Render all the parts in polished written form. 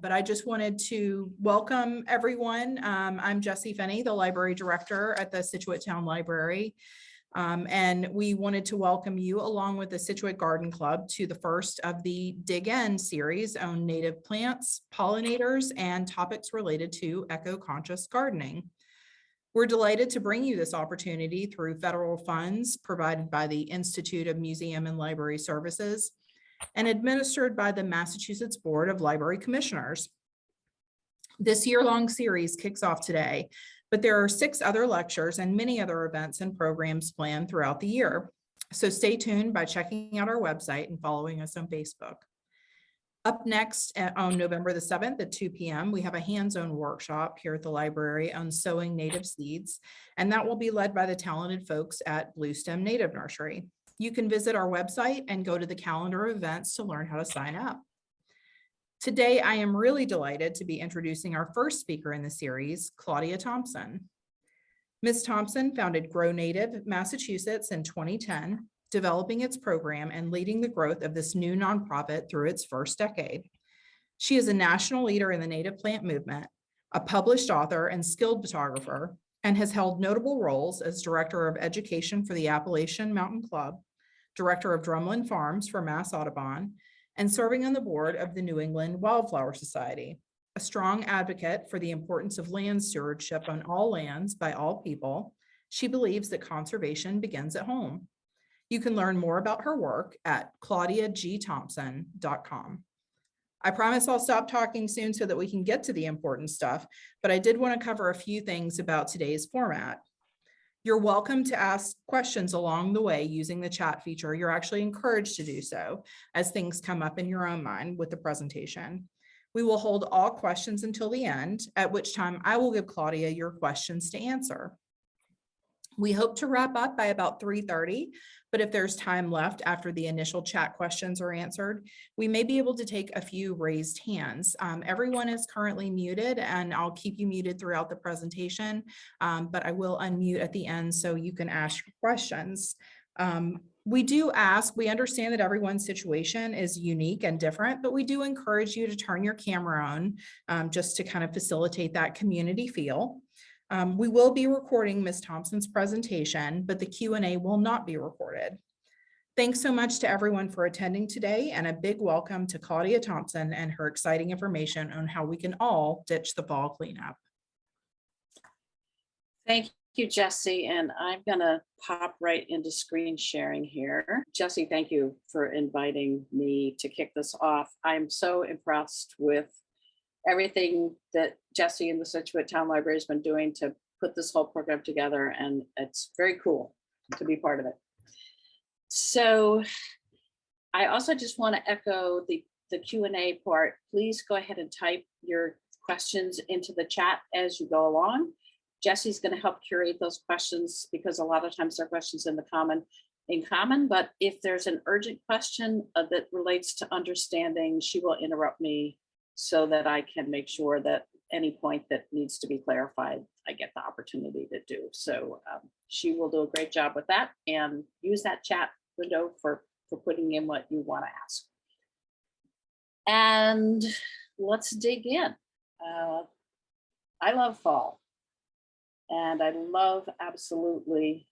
But I just wanted to welcome everyone. I'm Jessie Finney, the library director at the Scituate Town Library. And we wanted to welcome you along with the Scituate Garden Club to the first of the Dig In series on native plants, pollinators, and topics related to eco-conscious gardening. We're delighted to bring you this opportunity through federal funds provided by the Institute of Museum and Library Services and administered by the Massachusetts Board of Library Commissioners. This year-long series kicks off today, but there are 6 other lectures and many other events and programs planned throughout the year. So stay tuned by checking out our website and following us on Facebook. Up next on November the 7th at 2 p.m., we have a hands-on workshop here at the library on sowing native seeds, and that will be led by the talented folks at Blue Stem Native Nursery. You can visit our website and go to the calendar of events to learn how to sign up. Today, I am really delighted to be introducing our first speaker in the series, Claudia Thompson. Ms. Thompson founded Grow Native Massachusetts in 2010, developing its program and leading the growth of this new nonprofit through its first decade. She is a national leader in the native plant movement, a published author and skilled photographer, and has held notable roles as Director of Education for the Appalachian Mountain Club, Director of Drumlin Farms for Mass Audubon, and serving on the board of the New England Wildflower Society. A strong advocate for the importance of land stewardship on all lands by all people, she believes that conservation begins at home. You can learn more about her work at claudiagthompson.com. I promise I'll stop talking soon so that we can get to the important stuff, but I did want to cover a few things about today's format. You're welcome to ask questions along the way using the chat feature. You're actually encouraged to do so as things come up in your own mind with the presentation. We will hold all questions until the end, at which time I will give Claudia your questions to answer. We hope to wrap up by about 3:30, but if there's time left after the initial chat questions are answered, we may be able to take a few raised hands. Everyone is currently muted, and I'll keep you muted throughout the presentation, but I will unmute at the end so you can ask questions. We understand that everyone's situation is unique and different, but we do encourage you to turn your camera on just to kind of facilitate that community feel. We will be recording Ms. Thompson's presentation, but the Q&A will not be recorded. Thanks so much to everyone for attending today, and a big welcome to Claudia Thompson and her exciting information on how we can all ditch the fall cleanup. Thank you, Jessie, and I'm gonna pop right into screen sharing here. Jessie, thank you for inviting me to kick this off. I'm so impressed with everything that Jessie and the Scituate Town Library has been doing to put this whole program together, and it's very cool to be part of it. So I also just want to echo the Q&A part. Please go ahead and type your questions into the chat as you go along. Jessie's going to help curate those questions because a lot of times they're questions in common, but if there's an urgent question that relates to understanding, she will interrupt me so that I can make sure that any point that needs to be clarified, I get the opportunity to do. So she will do a great job with that, and use that chat window for putting in what you want to ask. And let's dig in. I love fall, and I love absolutely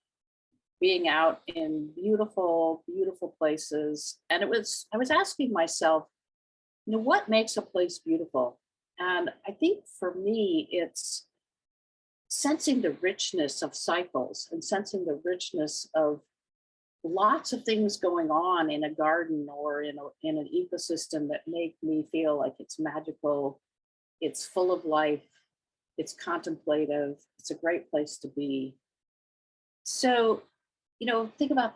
being out in beautiful, beautiful places. And I was asking myself, you know, what makes a place beautiful? And I think for me, it's sensing the richness of cycles and sensing the richness of lots of things going on in a garden or in an ecosystem that make me feel like it's magical, it's full of life, it's contemplative, it's a great place to be. So, you know, think about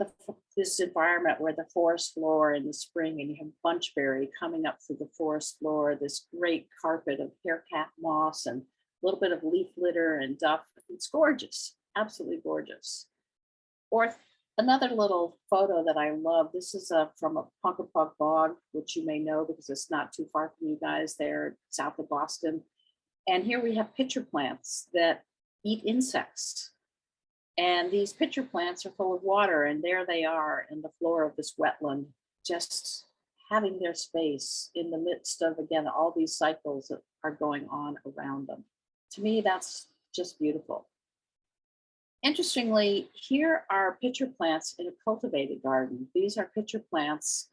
this environment where the forest floor in the spring, and you have bunchberry coming up through the forest floor, this great carpet of haircat moss and a little bit of leaf litter and duff. It's gorgeous, absolutely gorgeous. Or another little photo that I love, this is from a Punkapuck Bog, which you may know because it's not too far from you guys there south of Boston. And here we have pitcher plants that eat insects. And these pitcher plants are full of water, and there they are in the floor of this wetland, just having their space in the midst of, again, all these cycles that are going on around them. To me, that's just beautiful. Interestingly, here are pitcher plants in a cultivated garden. These are pitcher plants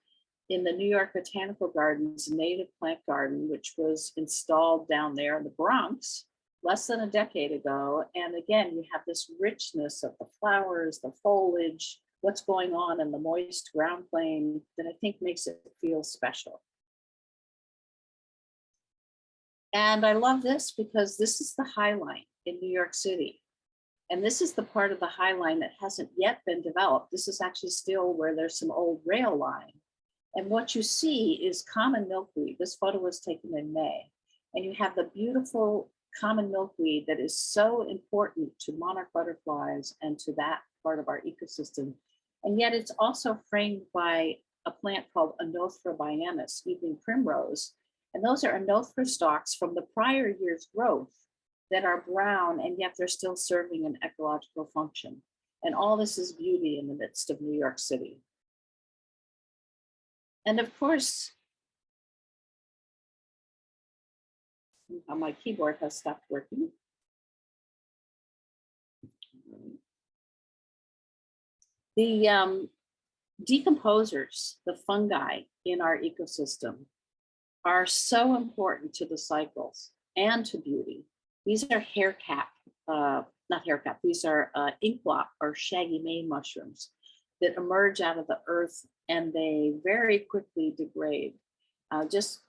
in the New York Botanical Gardens native plant garden, which was installed down there in the Bronx less than a decade ago. And again, you have this richness of the flowers, the foliage, what's going on in the moist ground plane that I think makes it feel special. And I love this because this is the High Line in New York City. And this is the part of the High Line that hasn't yet been developed. This is actually still where there's some old rail line. And what you see is common milkweed. This photo was taken in May. And you have the beautiful common milkweed that is so important to monarch butterflies and to that part of our ecosystem. And yet it's also framed by a plant called Anothera biennis, evening primrose. And those are Anothera stalks from the prior year's growth that are brown, and yet they're still serving an ecological function. And all this is beauty in the midst of New York City. And of course, my keyboard has stopped working. The decomposers, the fungi in our ecosystem, are so important to the cycles and to beauty. These are these are inkblot or shaggy mane mushrooms that emerge out of the earth, and they very quickly degrade. Just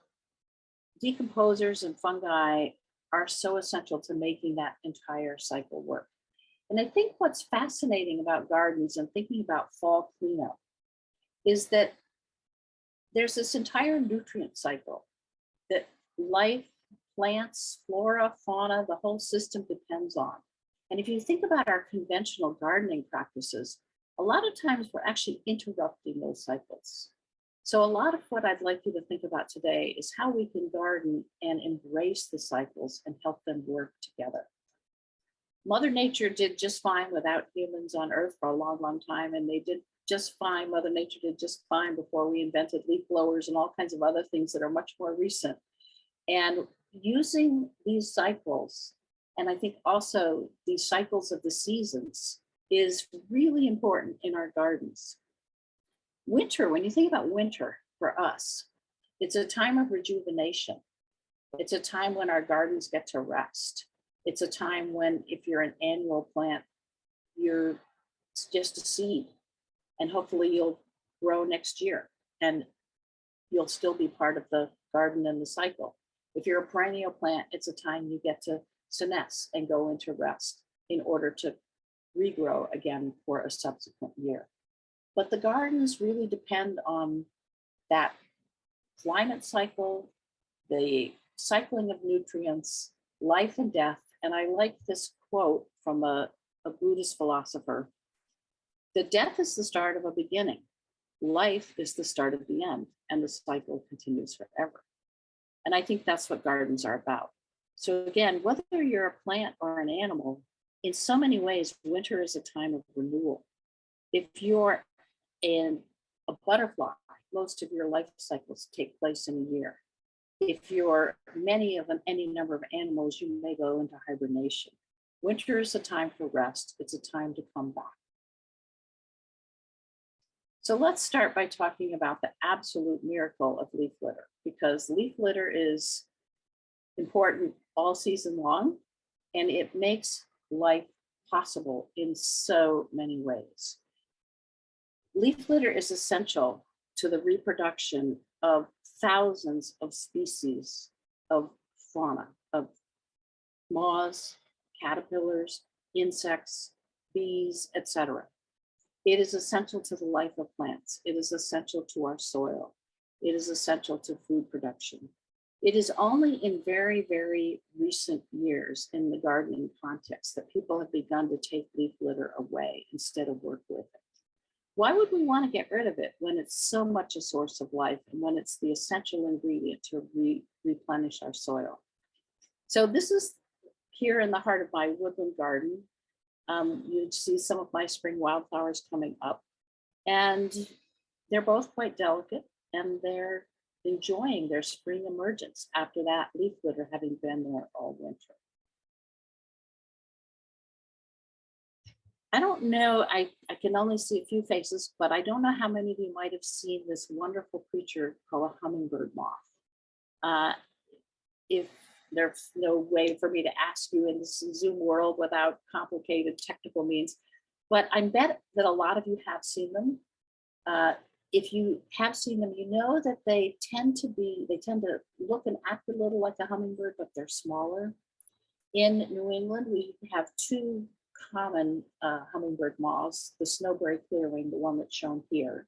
decomposers and fungi are so essential to making that entire cycle work. And I think what's fascinating about gardens and thinking about fall cleanup is that there's this entire nutrient cycle that life, plants, flora, fauna, the whole system depends on. And if you think about our conventional gardening practices, a lot of times we're actually interrupting those cycles. So a lot of what I'd like you to think about today is how we can garden and embrace the cycles and help them work together. Mother Nature did just fine without humans on Earth for a long, long time. And they did just fine. Mother Nature did just fine before we invented leaf blowers and all kinds of other things that are much more recent. And using these cycles, and I think also these cycles of the seasons, is really important in our gardens. Winter, when you think about winter for us, it's a time of rejuvenation. It's a time when our gardens get to rest. It's a time when, if you're an annual plant, you're just a seed, and hopefully you'll grow next year and you'll still be part of the garden and the cycle. If you're a perennial plant, it's a time you get to senesce and go into rest in order to regrow again for a subsequent year. But the gardens really depend on that climate cycle, the cycling of nutrients, life and death. And I like this quote from a Buddhist philosopher: "The death is the start of a beginning. Life is the start of the end, and the cycle continues forever." And I think that's what gardens are about. So again, whether you're a plant or an animal, in so many ways, winter is a time of renewal. If you're a butterfly, most of your life cycles take place in a year. If you're any number of animals, you may go into hibernation. Winter is a time for rest. It's a time to come back. So let's start by talking about the absolute miracle of leaf litter, because leaf litter is important all season long, and it makes life possible in so many ways. Leaf litter is essential to the reproduction of thousands of species of fauna, of moths, caterpillars, insects, bees, etc. It is essential to the life of plants. It is essential to our soil. It is essential to food production. It is only in very, very recent years in the gardening context that people have begun to take leaf litter away instead of work with it. Why would we want to get rid of it when it's so much a source of life and when it's the essential ingredient to replenish our soil? So this is here in the heart of my woodland garden. You'd see some of my spring wildflowers coming up, and they're both quite delicate. and they're enjoying their spring emergence after that leaf litter having been there all winter. I don't know, I can only see a few faces, but I don't know how many of you might have seen this wonderful creature called a hummingbird moth. If there's no way for me to ask you in this Zoom world without complicated technical means, but I bet that a lot of you have seen them. If you have seen them, you know that they tend to look and act a little like a hummingbird, but they're smaller. In New England, we have two common hummingbird moths, the snowberry clearwing, the one that's shown here,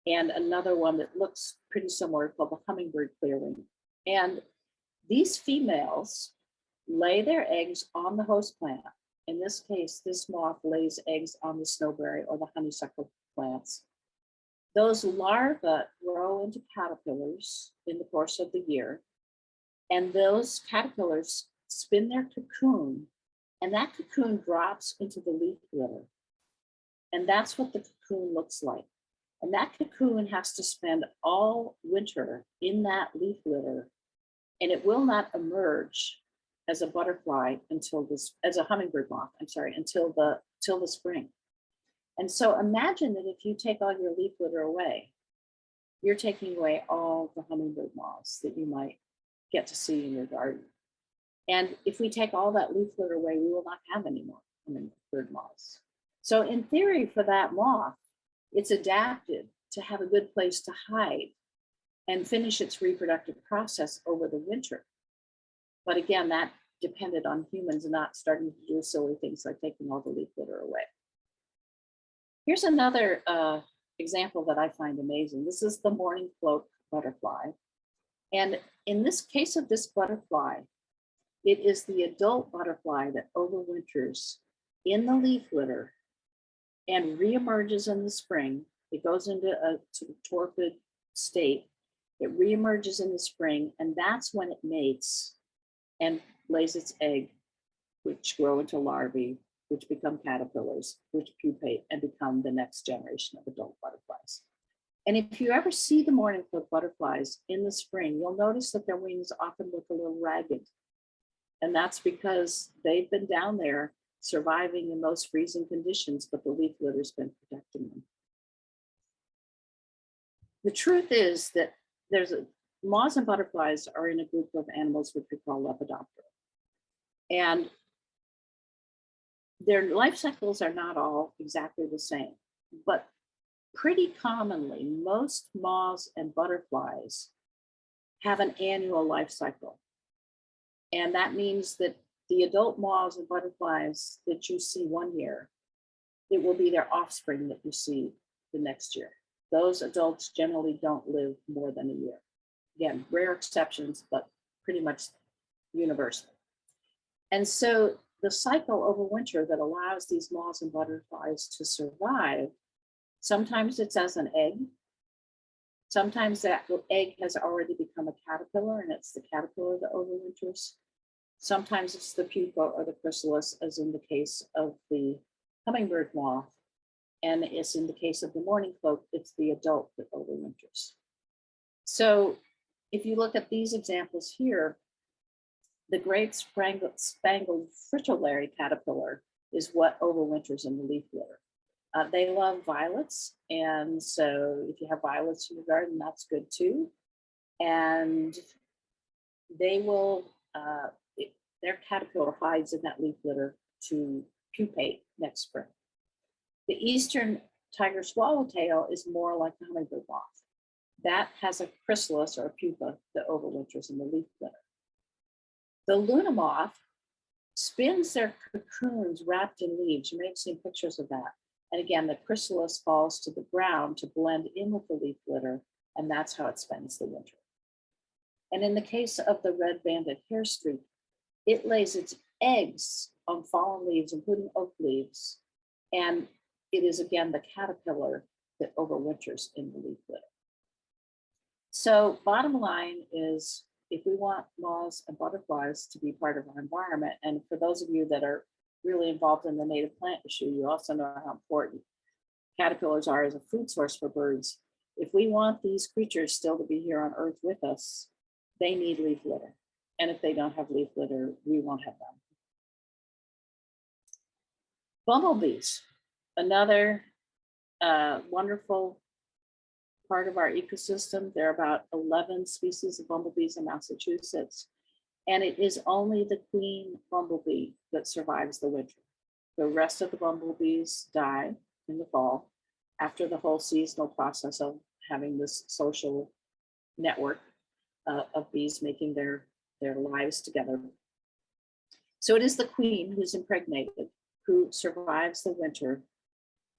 and another one that looks pretty similar called the hummingbird clearwing. And these females lay their eggs on the host plant. In this case, this moth lays eggs on the snowberry or the honeysuckle plants. Those larvae grow into caterpillars in the course of the year, and those caterpillars spin their cocoon, and that cocoon drops into the leaf litter. And that's what the cocoon looks like. And that cocoon has to spend all winter in that leaf litter, and it will not emerge as a butterfly until this, as a hummingbird moth, I'm sorry, until the spring. And so imagine that if you take all your leaf litter away, you're taking away all the hummingbird moths that you might get to see in your garden. And if we take all that leaf litter away, we will not have any more hummingbird moths. So in theory, for that moth, it's adapted to have a good place to hide and finish its reproductive process over the winter. But again, that depended on humans not starting to do silly things like taking all the leaf litter away. Here's another example that I find amazing. This is the morning cloak butterfly. And in this case of this butterfly, it is the adult butterfly that overwinters in the leaf litter and reemerges in the spring. It goes into a torpid state. It reemerges in the spring, and that's when it mates and lays its egg, which grow into larvae, which become caterpillars, which pupate and become the next generation of adult butterflies. And if you ever see the morning cloak butterflies in the spring, you'll notice that their wings often look a little ragged. And that's because they've been down there surviving in those freezing conditions, but the leaf litter's been protecting them. The truth is that moths and butterflies are in a group of animals which we call Lepidoptera. And their life cycles are not all exactly the same, but pretty commonly, most moths and butterflies have an annual life cycle. And that means that the adult moths and butterflies that you see one year, it will be their offspring that you see the next year. Those adults generally don't live more than a year. Again, rare exceptions, but pretty much universal. And so the cycle over winter that allows these moths and butterflies to survive, sometimes it's as an egg. Sometimes that egg has already become a caterpillar, and it's the caterpillar that overwinters. Sometimes it's the pupa or the chrysalis, as in the case of the hummingbird moth. And it's in the case of the morning cloak, it's the adult that overwinters. So if you look at these examples here, the great spangled fritillary caterpillar is what overwinters in the leaf litter. They love violets, and so if you have violets in your garden, that's good too. And they will, their caterpillar hides in that leaf litter to pupate next spring. The eastern tiger swallowtail is more like the hummingbird moth. That has a chrysalis or a pupa that overwinters in the leaf litter. The Luna moth spins their cocoons wrapped in leaves. You may have seen pictures of that. And again, the chrysalis falls to the ground to blend in with the leaf litter, and that's how it spends the winter. And in the case of the red-banded hairstreak, it lays its eggs on fallen leaves, including oak leaves, and it is again the caterpillar that overwinters in the leaf litter. So bottom line is, if we want moths and butterflies to be part of our environment, and for those of you that are really involved in the native plant issue, you also know how important caterpillars are as a food source for birds. If we want these creatures still to be here on Earth with us, they need leaf litter. And if they don't have leaf litter, we won't have them. Bumblebees, another wonderful part of our ecosystem. There are about 11 species of bumblebees in Massachusetts, and it is only the queen bumblebee that survives the winter. The rest of the bumblebees die in the fall after the whole seasonal process of having this social network of bees making their lives together. So it is the queen who's impregnated who survives the winter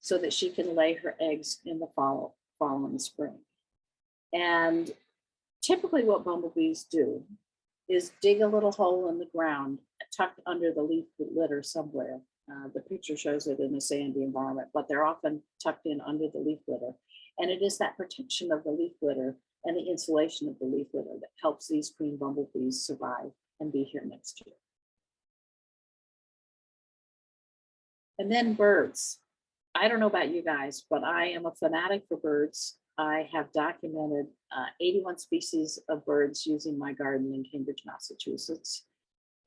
so that she can lay her eggs in the fall and the spring. And typically what bumblebees do is dig a little hole in the ground tucked under the leaf litter somewhere. The picture shows it in a sandy environment, but they're often tucked in under the leaf litter. And it is that protection of the leaf litter and the insulation of the leaf litter that helps these queen bumblebees survive and be here next year. And then birds. I don't know about you guys, but I am a fanatic for birds. I have documented 81 species of birds using my garden in Cambridge, Massachusetts.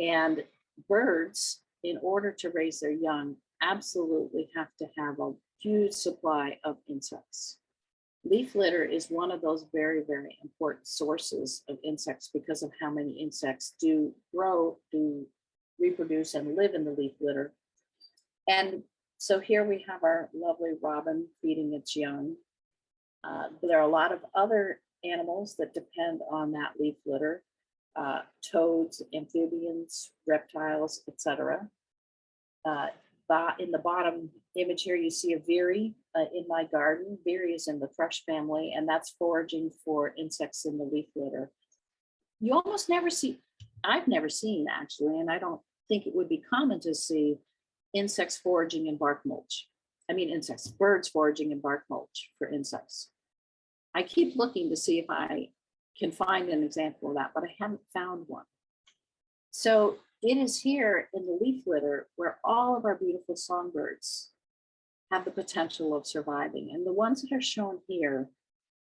And birds, in order to raise their young, absolutely have to have a huge supply of insects. Leaf litter is one of those very, very important sources of insects because of how many insects do grow, do reproduce, and live in the leaf litter. And so here we have our lovely robin feeding its young. There are a lot of other animals that depend on that leaf litter, toads, amphibians, reptiles, etc. In the bottom image here, you see a veery in my garden. Veery is in the thrush family, and that's foraging for insects in the leaf litter. You almost never see, I've never seen actually, and I don't think it would be common to see insects foraging in bark mulch. Birds foraging in bark mulch for insects. I keep looking to see if I can find an example of that, but I haven't found one. So it is here in the leaf litter where all of our beautiful songbirds have the potential of surviving. And the ones that are shown here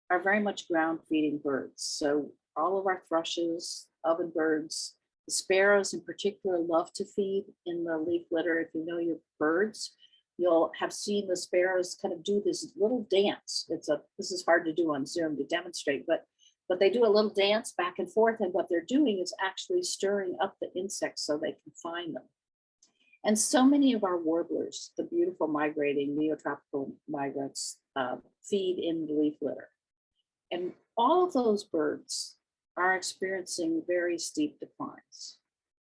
are very much ground feeding birds. So all of our thrushes, ovenbirds, the sparrows in particular love to feed in the leaf litter. If you know your birds, you'll have seen the sparrows kind of do this little dance. This is hard to do on Zoom to demonstrate, but they do a little dance back and forth, and what they're doing is actually stirring up the insects so they can find them. And so many of our warblers, the beautiful migrating neotropical migrants, feed in the leaf litter. And all of those birds are experiencing very steep declines.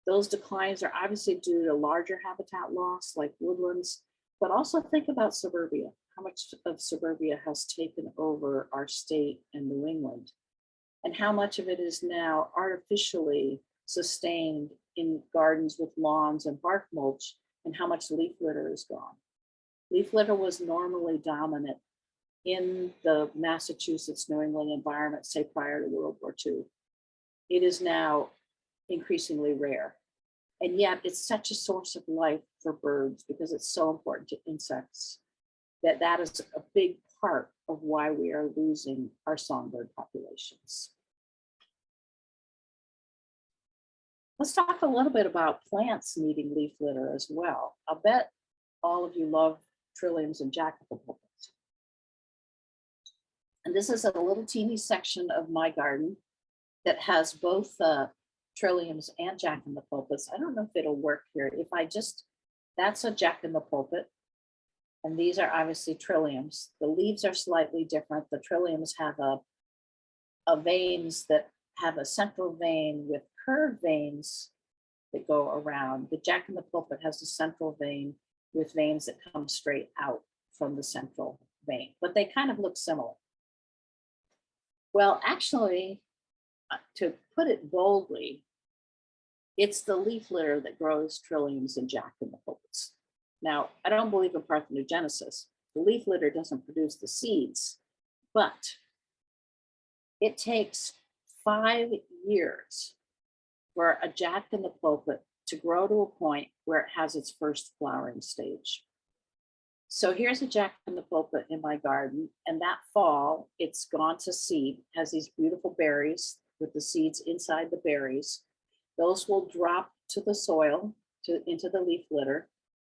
Those declines are obviously due to larger habitat loss like woodlands, but also think about suburbia, how much of suburbia has taken over our state and New England, and how much of it is now artificially sustained in gardens with lawns and bark mulch, and how much leaf litter is gone. Leaf litter was normally dominant in the Massachusetts, New England environment, say prior to World War II. It is now increasingly rare. And yet it's such a source of life for birds because it's so important to insects that is a big part of why we are losing our songbird populations. Let's talk a little bit about plants needing leaf litter as well. I'll bet all of you love trilliums and jack-in-the-pulpits. And this is a little teeny section of my garden that has both trilliums and jack-in-the-pulpits. I don't know if it'll work here. That's a jack-in-the-pulpit. And these are obviously trilliums. The leaves are slightly different. The trilliums have a veins that have a central vein with curved veins that go around. The jack-in-the-pulpit has a central vein with veins that come straight out from the central vein, but they kind of look similar. Well, actually, to put it boldly, it's the leaf litter that grows trilliums and jack-in-the-pulpits. Now, I don't believe in parthenogenesis. The leaf litter doesn't produce the seeds, but it takes 5 years for a jack-in-the-pulpit to grow to a point where it has its first flowering stage. So here's a Jack in the Pulpit in my garden, and that fall it's gone to seed, has these beautiful berries with the seeds inside the berries. Those will drop to the soil, into the leaf litter.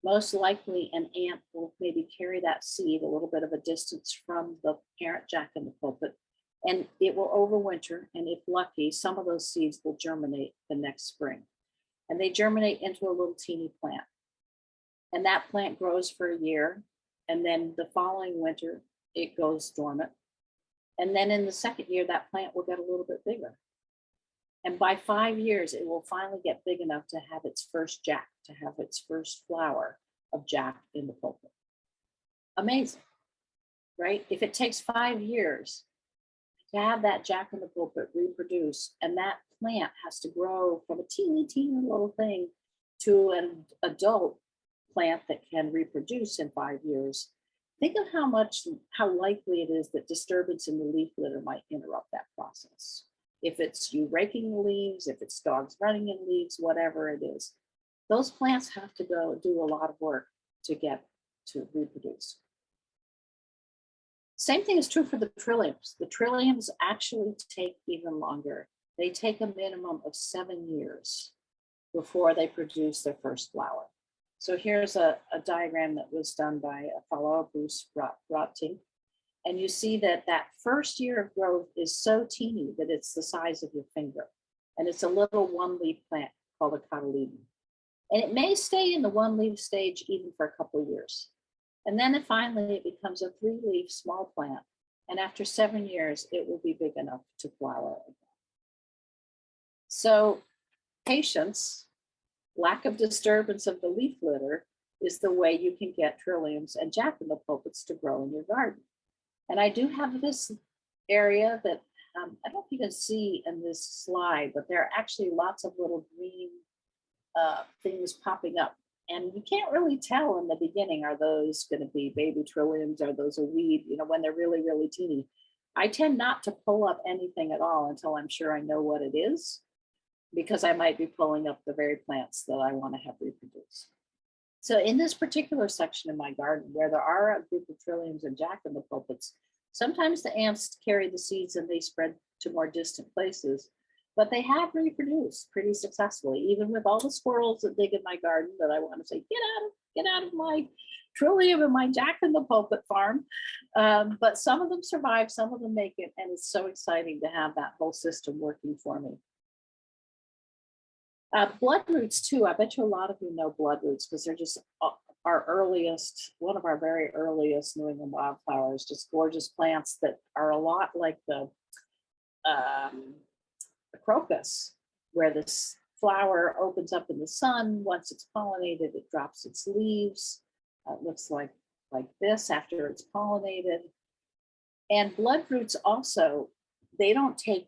Most likely an ant will maybe carry that seed a little bit of a distance from the parent Jack in the Pulpit, and it will overwinter. And if lucky, some of those seeds will germinate the next spring. And they germinate into a little teeny plant. And that plant grows for a year. And then the following winter, it goes dormant. And then in the second year, that plant will get a little bit bigger. And by 5 years, it will finally get big enough to have its first Jack, to have its first flower of Jack in the Pulpit. Amazing, right? If it takes 5 years to have that Jack in the Pulpit reproduce, and that plant has to grow from a teeny little thing to an adult plant that can reproduce in 5 years, think of how likely it is that disturbance in the leaf litter might interrupt that process. If it's you raking the leaves, if it's dogs running in leaves, whatever it is, those plants have to go do a lot of work to get to reproduce. Same thing is true for the trilliums. The trilliums actually take even longer. They take a minimum of 7 years before they produce their first flower. So here's a diagram that was done by a fellow, Bruce Rotting. And you see that first year of growth is so teeny that it's the size of your finger. And it's a little one-leaf plant called a cotyledon. And it may stay in the one-leaf stage even for a couple of years. And then finally it becomes a 3-leaf small plant. And after 7 years, it will be big enough to flower again. So patience, lack of disturbance of the leaf litter is the way you can get trilliums and Jack in the Pulpits to grow in your garden. And I do have this area that I don't know if you can see in this slide, but there are actually lots of little green things popping up. And you can't really tell in the beginning, are those going to be baby trilliums? Are those a weed? You know, when they're really teeny. I tend not to pull up anything at all until I'm sure I know what it is, because I might be pulling up the very plants that I want to have reproduce. So in this particular section in my garden, where there are a group of trilliums and Jack in the Pulpits, sometimes the ants carry the seeds and they spread to more distant places, but they have reproduced pretty successfully, even with all the squirrels that dig in my garden that I want to say, get out of my trillium and my Jack in the Pulpit farm. But some of them survive, some of them make it, and it's so exciting to have that whole system working for me. Bloodroots too. I bet you a lot of you know bloodroots because they're just our earliest, one of our very earliest New England wildflowers, just gorgeous plants that are a lot like the crocus, where this flower opens up in the sun. Once it's pollinated, it drops its leaves. It looks like this after it's pollinated. And bloodroots also, they don't take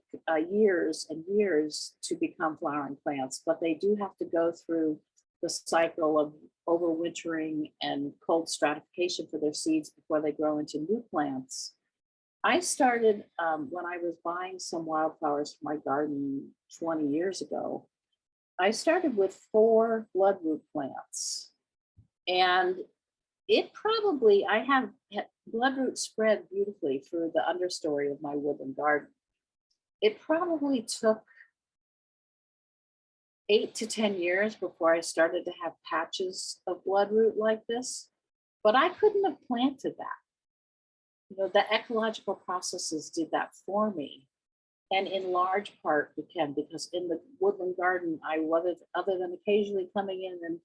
years and years to become flowering plants, but they do have to go through the cycle of overwintering and cold stratification for their seeds before they grow into new plants. I started when I was buying some wildflowers for my garden 20 years ago. I started with 4 bloodroot plants, and it probably, I have bloodroot spread beautifully through the understory of my woodland garden. It probably took 8 to 10 years before I started to have patches of bloodroot like this, but I couldn't have planted that. You know, the ecological processes did that for me. And in large part we can, because in the woodland garden, I wasn't, other than occasionally coming in and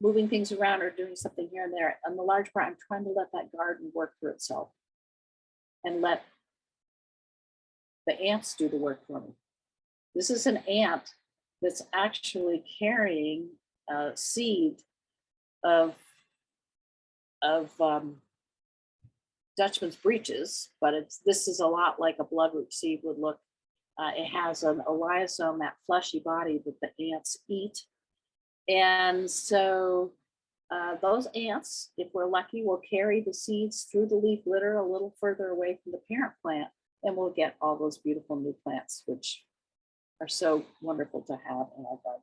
moving things around or doing something here and there, on the large part, I'm trying to let that garden work for itself and let the ants do the work for me. This is an ant that's actually carrying a seed of Dutchman's breeches, but this is a lot like a bloodroot seed would look. It has an elaiosome, that fleshy body that the ants eat. And so those ants, if we're lucky, will carry the seeds through the leaf litter a little further away from the parent plant, and we'll get all those beautiful new plants, which are so wonderful to have in our garden.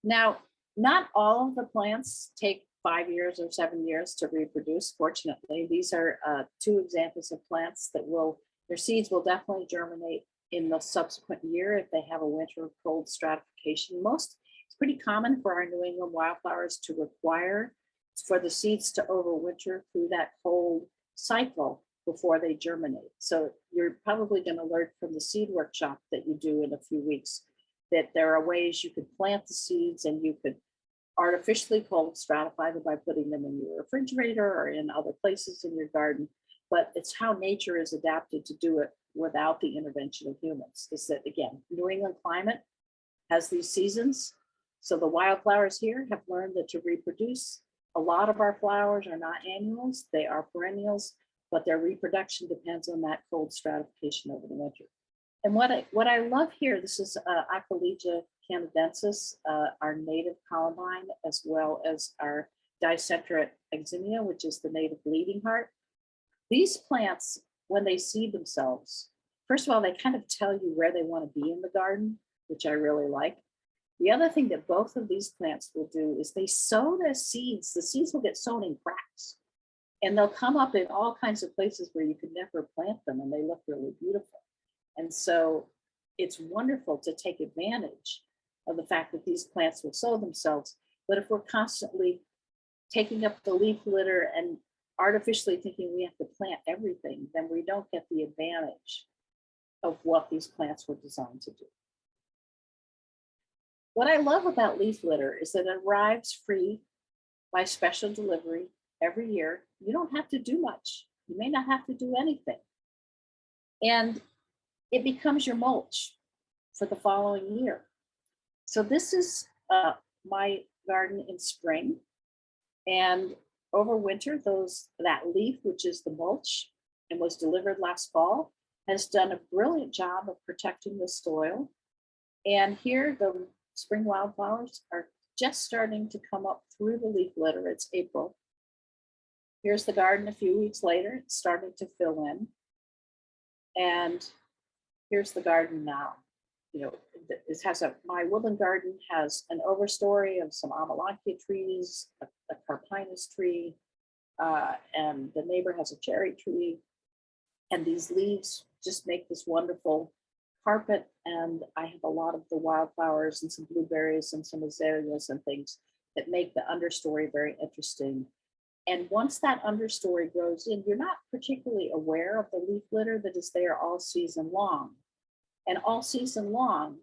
Now, not all of the plants take 5 years or 7 years to reproduce. Fortunately, these are two examples of plants that their seeds will definitely germinate in the subsequent year if they have a winter cold stratification. It's pretty common for our New England wildflowers to require for the seeds to overwinter through that cold cycle before they germinate. So you're probably going to learn from the seed workshop that you do in a few weeks that there are ways you could plant the seeds and you could artificially cold stratify them by putting them in your refrigerator or in other places in your garden. But it's how nature is adapted to do it without the intervention of humans. Is that, again, New England climate has these seasons. So the wildflowers here have learned that to reproduce, a lot of our flowers are not annuals, they are perennials, but their reproduction depends on that cold stratification over the winter. And what I love here, this is Aquilegia canadensis, our native columbine, as well as our Dicentra eximia, which is the native bleeding heart. These plants, when they seed themselves, first of all, they kind of tell you where they want to be in the garden, which I really like. The other thing that both of these plants will do is they sow their seeds. The seeds will get sown in cracks, and they'll come up in all kinds of places where you could never plant them, and they look really beautiful. And so it's wonderful to take advantage of the fact that these plants will sow themselves. But if we're constantly taking up the leaf litter and artificially thinking we have to plant everything, then we don't get the advantage of what these plants were designed to do. What I love about leaf litter is that it arrives free by special delivery every year. You don't have to do much. You may not have to do anything. And it becomes your mulch for the following year. So this is my garden in spring. And over winter, that leaf, which is the mulch and was delivered last fall, has done a brilliant job of protecting the soil. And here the spring wildflowers are just starting to come up through the leaf litter. It's April. Here's the garden a few weeks later. It's starting to fill in. And here's the garden now. You know, my woodland garden has an overstory of some amelanchier trees, a carpinus tree, and the neighbor has a cherry tree. And these leaves just make this wonderful carpet. And I have a lot of the wildflowers and some blueberries and some azaleas and things that make the understory very interesting. And once that understory grows in, you're not particularly aware of the leaf litter that is there all season long. And all season long,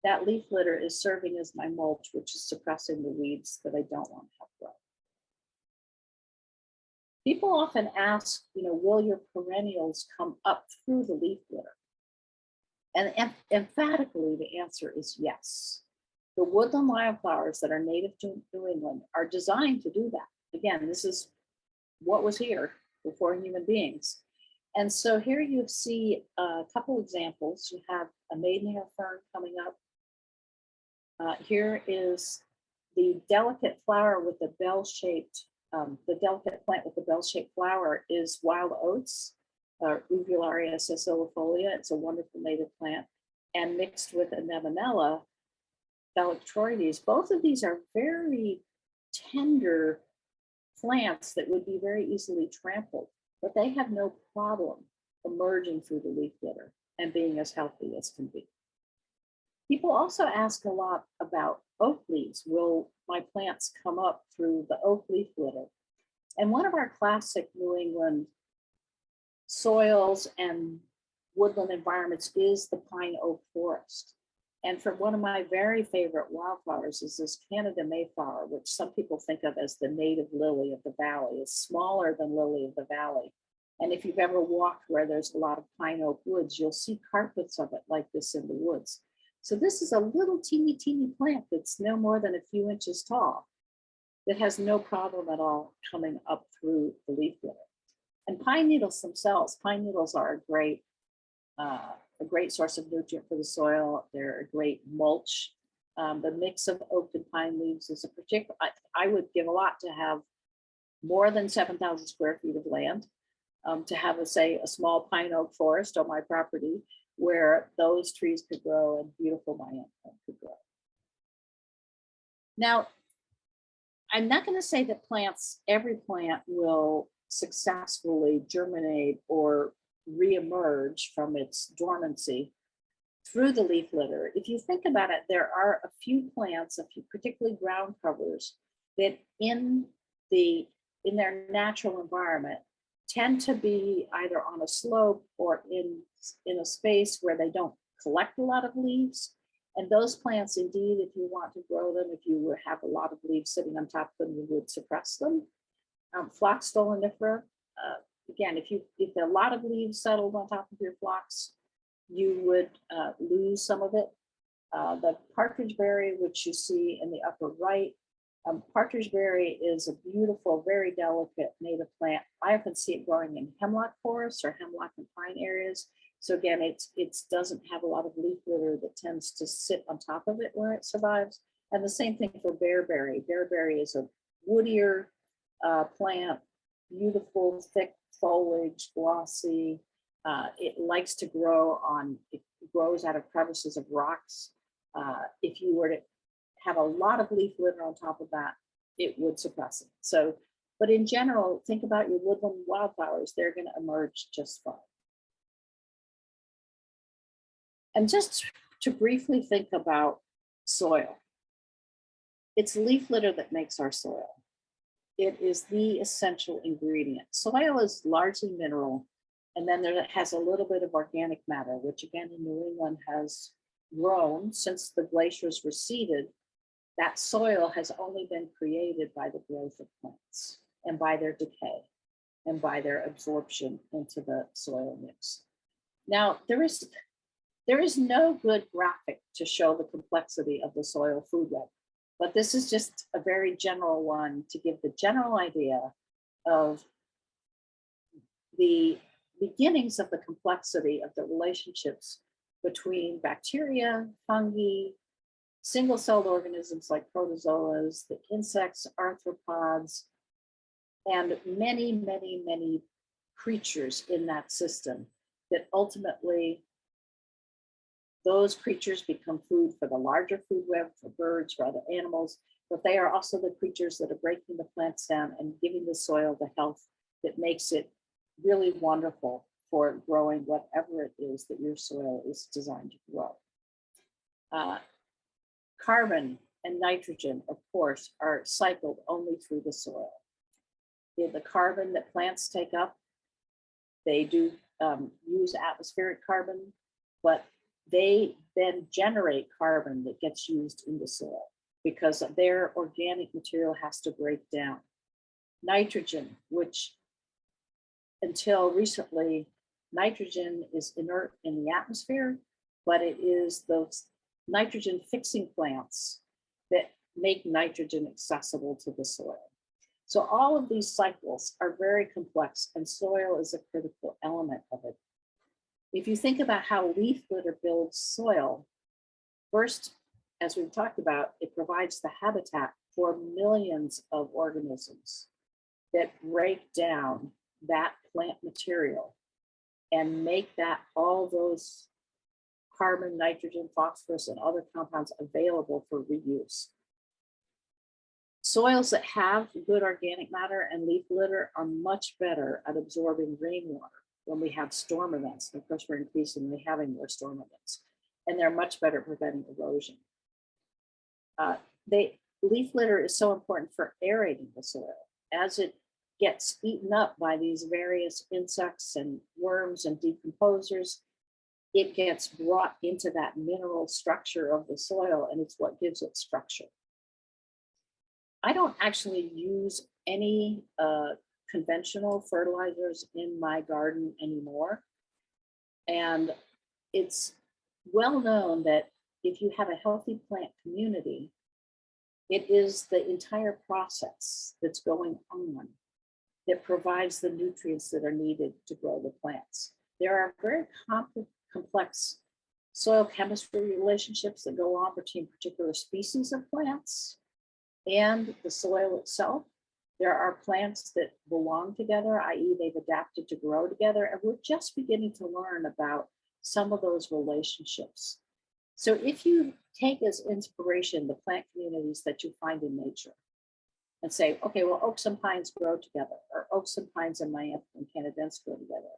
that leaf litter is serving as my mulch, which is suppressing the weeds that I don't want to have grow. People often ask, will your perennials come up through the leaf litter? And emphatically, the answer is yes. The woodland wildflowers that are native to New England are designed to do that. Again, this is what was here before human beings. And so here you see a couple examples. You have a maidenhair fern coming up. Here is the delicate flower with the bell-shaped, the delicate plant with the bell-shaped flower is wild oats, Uvularia sessilifolia. It's a wonderful native plant. And mixed with Anemonella phyllotroides. Both of these are very tender plants that would be very easily trampled, but they have no problem emerging through the leaf litter and being as healthy as can be. People also ask a lot about oak leaves. Will my plants come up through the oak leaf litter? And one of our classic New England soils and woodland environments is the pine oak forest. And for one of my very favorite wildflowers is this Canada Mayflower, which some people think of as the native lily of the valley. It's smaller than lily of the valley. And if you've ever walked where there's a lot of pine oak woods, you'll see carpets of it like this in the woods. So this is a little teeny plant that's no more than a few inches tall that has no problem at all coming up through the leaf litter. And pine needles themselves, pine needles are a great source of nutrient for the soil. They're a great mulch. The mix of oak and pine leaves is a particular, I would give a lot to have more than 7,000 square feet of land, to have a small pine oak forest on my property where those trees could grow and beautiful Miami could grow. Now, I'm not going to say that every plant will successfully germinate or reemerge from its dormancy through the leaf litter. If you think about it, there are a few plants, particularly ground covers, that in their natural environment tend to be either on a slope or in a space where they don't collect a lot of leaves. And those plants, indeed, if you want to grow them, if you would have a lot of leaves sitting on top of them, you would suppress them. Phlox stolonifera, again, if a lot of leaves settled on top of your phlox, you would lose some of it. The partridgeberry, which you see in the upper right, partridgeberry is a beautiful, very delicate native plant. I often see it growing in hemlock forests or hemlock and pine areas. So again, it doesn't have a lot of leaf litter that tends to sit on top of it where it survives. And the same thing for bearberry. Bearberry is a woodier plant, beautiful, thick foliage, glossy. It likes to it grows out of crevices of rocks. If you were to have a lot of leaf litter on top of that, it would suppress it. So, but in general, think about your woodland wildflowers. They're going to emerge just fine. And just to briefly think about soil, it's leaf litter that makes our soil. It is the essential ingredient. Soil is largely mineral, and then it has a little bit of organic matter, which again in New England has grown since the glaciers receded. That soil has only been created by the growth of plants and by their decay and by their absorption into the soil mix. Now, there is no good graphic to show the complexity of the soil food web, but this is just a very general one to give the general idea of the beginnings of the complexity of the relationships between bacteria, fungi, single-celled organisms like protozoas, the insects, arthropods, and many, many, many creatures in that system that ultimately those creatures become food for the larger food web, for birds, for other animals, but they are also the creatures that are breaking the plants down and giving the soil the health that makes it really wonderful for growing whatever it is that your soil is designed to grow. Carbon and nitrogen, of course, are cycled only through the soil. The carbon that plants take up, they do use atmospheric carbon, but they then generate carbon that gets used in the soil because their organic material has to break down. Nitrogen, which until recently, nitrogen is inert in the atmosphere, but it is those nitrogen fixing plants that make nitrogen accessible to the soil. So all of these cycles are very complex, and soil is a critical element of it. If you think about how leaf litter builds soil, first, as we've talked about, it provides the habitat for millions of organisms that break down that plant material and make that all those carbon, nitrogen, phosphorus, and other compounds available for reuse. Soils that have good organic matter and leaf litter are much better at absorbing rainwater when we have storm events. And of course, we're increasingly having more storm events, and they're much better at preventing erosion. Leaf litter is so important for aerating the soil. As it gets eaten up by these various insects and worms and decomposers, it gets brought into that mineral structure of the soil, and it's what gives it structure. I don't actually use any conventional fertilizers in my garden anymore. And it's well known that if you have a healthy plant community, it is the entire process that's going on that provides the nutrients that are needed to grow the plants. There are very complex soil chemistry relationships that go on between particular species of plants and the soil itself. There are plants that belong together, i.e. they've adapted to grow together, and we're just beginning to learn about some of those relationships. So if you take as inspiration the plant communities that you find in nature, and say, okay, well, oaks and pines grow together, or oaks and pines and my and canadense grow together,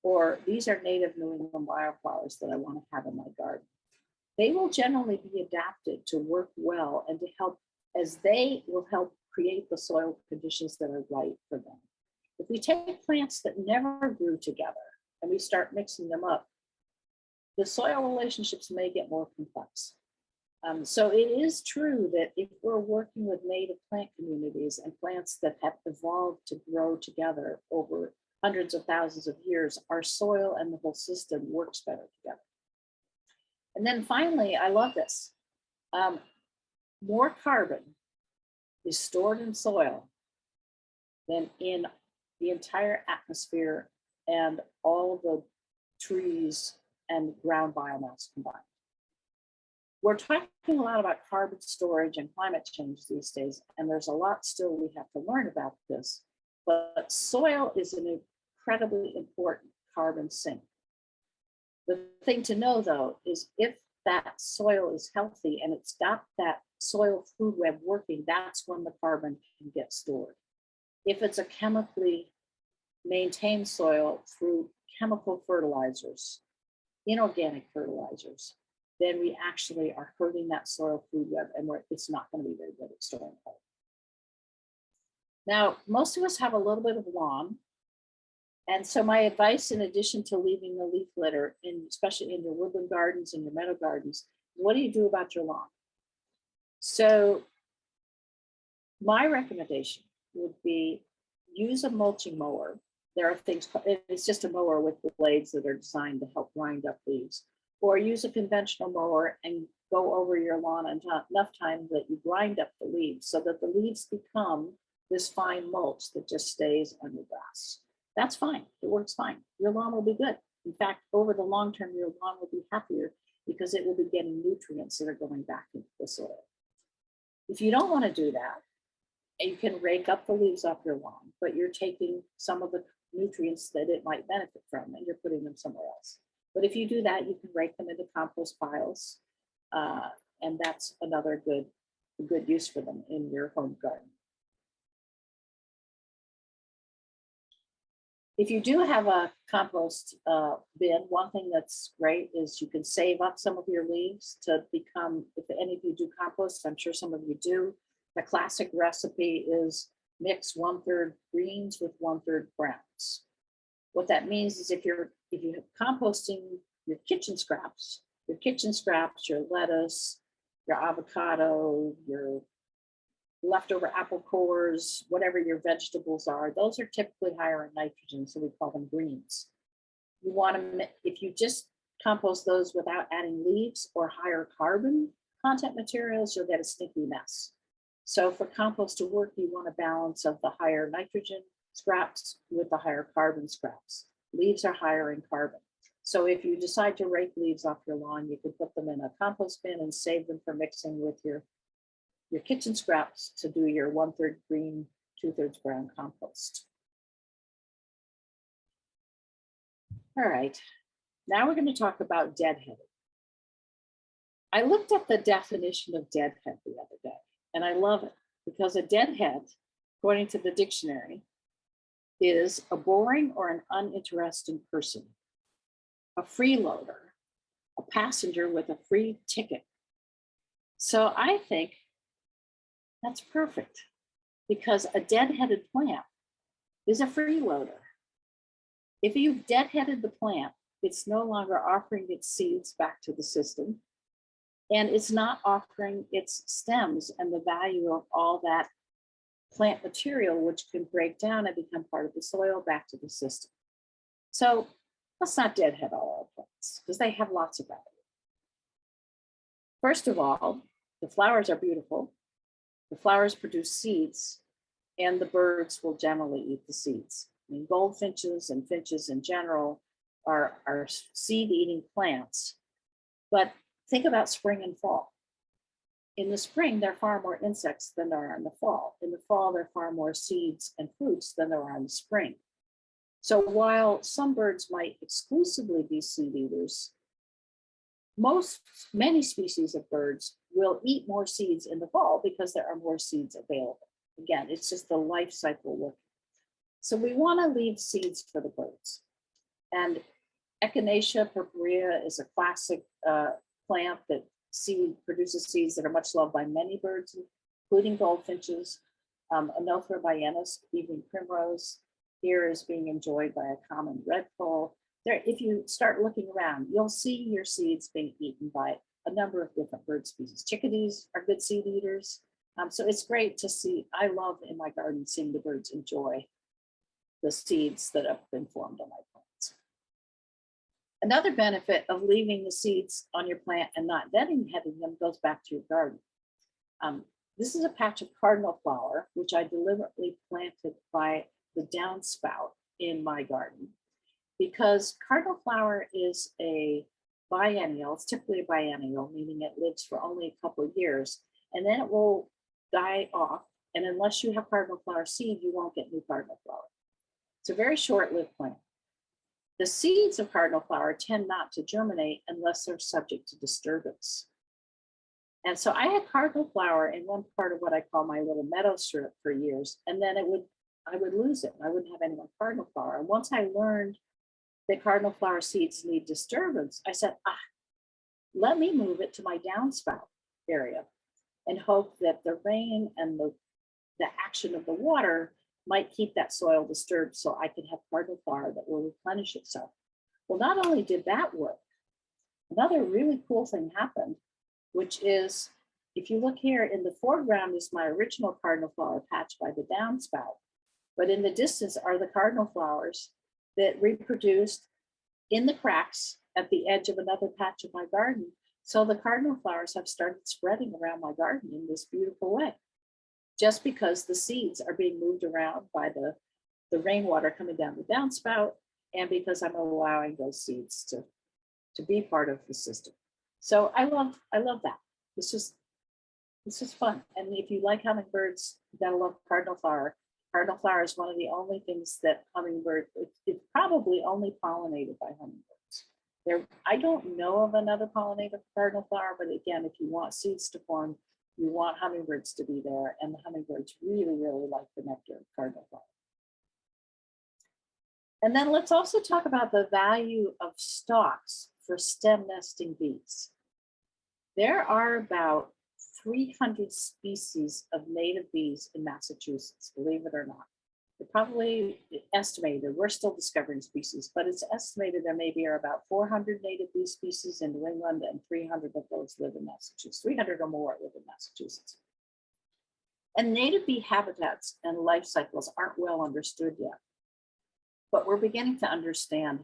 or these are native New England wildflowers that I want to have in my garden. They will generally be adapted to work well and to help, as they will help create the soil conditions that are right for them. If we take plants that never grew together and we start mixing them up, the soil relationships may get more complex. So it is true that if we're working with native plant communities and plants that have evolved to grow together over hundreds of thousands of years, our soil and the whole system works better together. And then finally, I love this. More carbon is stored in soil than in the entire atmosphere and all the trees and ground biomass combined. We're talking a lot about carbon storage and climate change these days, and there's a lot still we have to learn about this, but soil is an incredibly important carbon sink. The thing to know though, is if that soil is healthy and it's got that soil food web working, that's when the carbon can get stored. If it's a chemically maintained soil through chemical fertilizers, inorganic fertilizers, then we actually are hurting that soil food web, and it's not going to be very good at storing carbon. Now, most of us have a little bit of lawn. And so my advice, in addition to leaving the leaf litter, especially in your woodland gardens and your meadow gardens, what do you do about your lawn? So my recommendation would be use a mulching mower. There are things, it's just a mower with the blades that are designed to help grind up leaves. Or use a conventional mower and go over your lawn enough time that you grind up the leaves so that the leaves become this fine mulch that just stays on your grass. That's fine. It works fine. Your lawn will be good. In fact, over the long term, your lawn will be happier because it will be getting nutrients that are going back into the soil. If you don't want to do that, you can rake up the leaves off your lawn, but you're taking some of the nutrients that it might benefit from and you're putting them somewhere else. But if you do that, you can rake them into compost piles, and that's another good use for them in your home garden. If you do have a compost bin, one thing that's great is you can save up some of your leaves to become, if any of you do compost, I'm sure some of you do, the classic recipe is mix 1/3 greens with 1/3 browns. What that means is if you're composting your kitchen scraps, your lettuce, your avocado, your leftover apple cores, whatever your vegetables are, those are typically higher in nitrogen, so we call them greens. You want to, if you just compost those without adding leaves or higher carbon content materials, you'll get a stinky mess. So for compost to work, you want a balance of the higher nitrogen scraps with the higher carbon scraps. Leaves are higher in carbon. So if you decide to rake leaves off your lawn, you can put them in a compost bin and save them for mixing with your kitchen scraps to do your 1/3 green, 2/3 brown compost. All right, now we're going to talk about deadheading. I looked up the definition of deadhead the other day, and I love it because a deadhead, according to the dictionary, is a boring or an uninteresting person, a freeloader, a passenger with a free ticket. So I think that's perfect because a deadheaded plant is a freeloader. If you've deadheaded the plant, it's no longer offering its seeds back to the system, and it's not offering its stems and the value of all that plant material, which can break down and become part of the soil back to the system. So let's not deadhead all our plants because they have lots of value. First of all, the flowers are beautiful. The flowers produce seeds, and the birds will generally eat the seeds. I mean, goldfinches and finches in general are seed-eating plants. But think about spring and fall. In the spring, there are far more insects than there are in the fall. In the fall, there are far more seeds and fruits than there are in the spring. So while some birds might exclusively be seed eaters, many species of birds will eat more seeds in the fall because there are more seeds available. Again, it's just the life cycle work. So we want to leave seeds for the birds. And Echinacea purpurea is a classic plant that produces seeds that are much loved by many birds, including goldfinches. Anothera biennis, evening primrose, here is being enjoyed by a common redpoll. There, if you start looking around, you'll see your seeds being eaten by a number of different bird species. Chickadees are good seed eaters. So it's great to see. I love in my garden seeing the birds enjoy the seeds that have been formed on my plants. Another benefit of leaving the seeds on your plant and not deadheading them goes back to your garden. This is a patch of Cardinal Flower, which I deliberately planted by the downspout in my garden, because Cardinal Flower is a biennial. It's typically a biennial, meaning it lives for only a couple of years, and then it will die off. And unless you have Cardinal Flower seed, you won't get new Cardinal Flower. It's a very short-lived plant. The seeds of Cardinal Flower tend not to germinate unless they're subject to disturbance. And so I had Cardinal Flower in one part of what I call my little meadow strip for years, and then I would lose it. I wouldn't have any more Cardinal Flower. And once I learned that Cardinal Flower seeds need disturbance, I said, let me move it to my downspout area and hope that the rain and the action of the water might keep that soil disturbed so I could have Cardinal Flower that will replenish itself. Well, not only did that work, another really cool thing happened, which is, if you look here in the foreground is my original Cardinal Flower patch by the downspout, but in the distance are the Cardinal Flowers that reproduced in the cracks at the edge of another patch of my garden. So the Cardinal Flowers have started spreading around my garden in this beautiful way, just because the seeds are being moved around by the rainwater coming down the downspout, and because I'm allowing those seeds to be part of the system. So I love that. It's just fun. And if you like hummingbirds, you gotta love Cardinal Flower. Cardinal Flower is one of the only things that it's probably only pollinated by hummingbirds. I don't know of another pollinator for Cardinal Flower, but again, if you want seeds to form, you want hummingbirds to be there, and the hummingbirds really, really like the nectar of Cardinal Flower. And then let's also talk about the value of stalks for stem nesting bees. There are about 300 species of native bees in Massachusetts, believe it or not. They're probably estimated, we're still discovering species, but it's estimated there maybe are about 400 native bee species in New England, and 300 of those live in Massachusetts, 300 or more live in Massachusetts. And native bee habitats and life cycles aren't well understood yet, but we're beginning to understand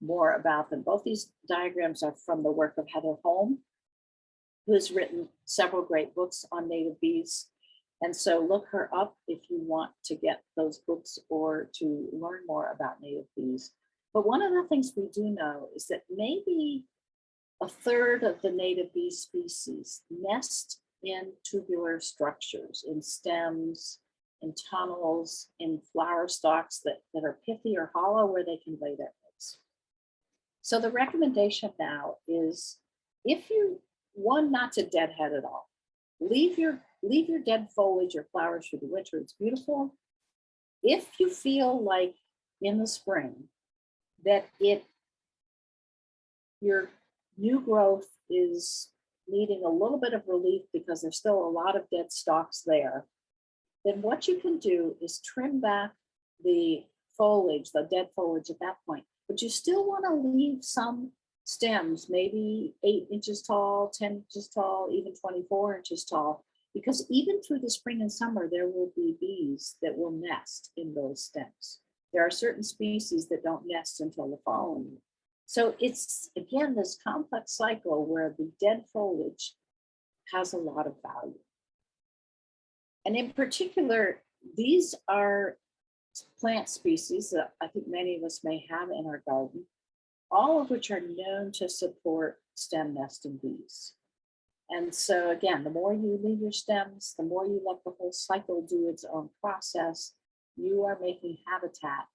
more about them. Both these diagrams are from the work of Heather Holm, who has written several great books on native bees. And so look her up if you want to get those books or to learn more about native bees. But one of the things we do know is that maybe a third of the native bee species nest in tubular structures, in stems, in tunnels, in flower stalks that are pithy or hollow where they can lay their eggs. So the recommendation now is, if you want not to deadhead at all, leave your dead foliage or flowers for the winter. It's beautiful. If you feel like in the spring that your new growth is needing a little bit of relief because there's still a lot of dead stalks there, then what you can do is trim back the foliage, the dead foliage at that point. But you still want to leave some stems, maybe 8 inches tall, 10 inches tall, even 24 inches tall, because even through the spring and summer, there will be bees that will nest in those stems. There are certain species that don't nest until the following year. So it's, again, this complex cycle where the dead foliage has a lot of value. And in particular, these are plant species that I think many of us may have in our garden, all of which are known to support stem nesting bees. And so again, the more you leave your stems, the more you let the whole cycle do its own process, you are making habitat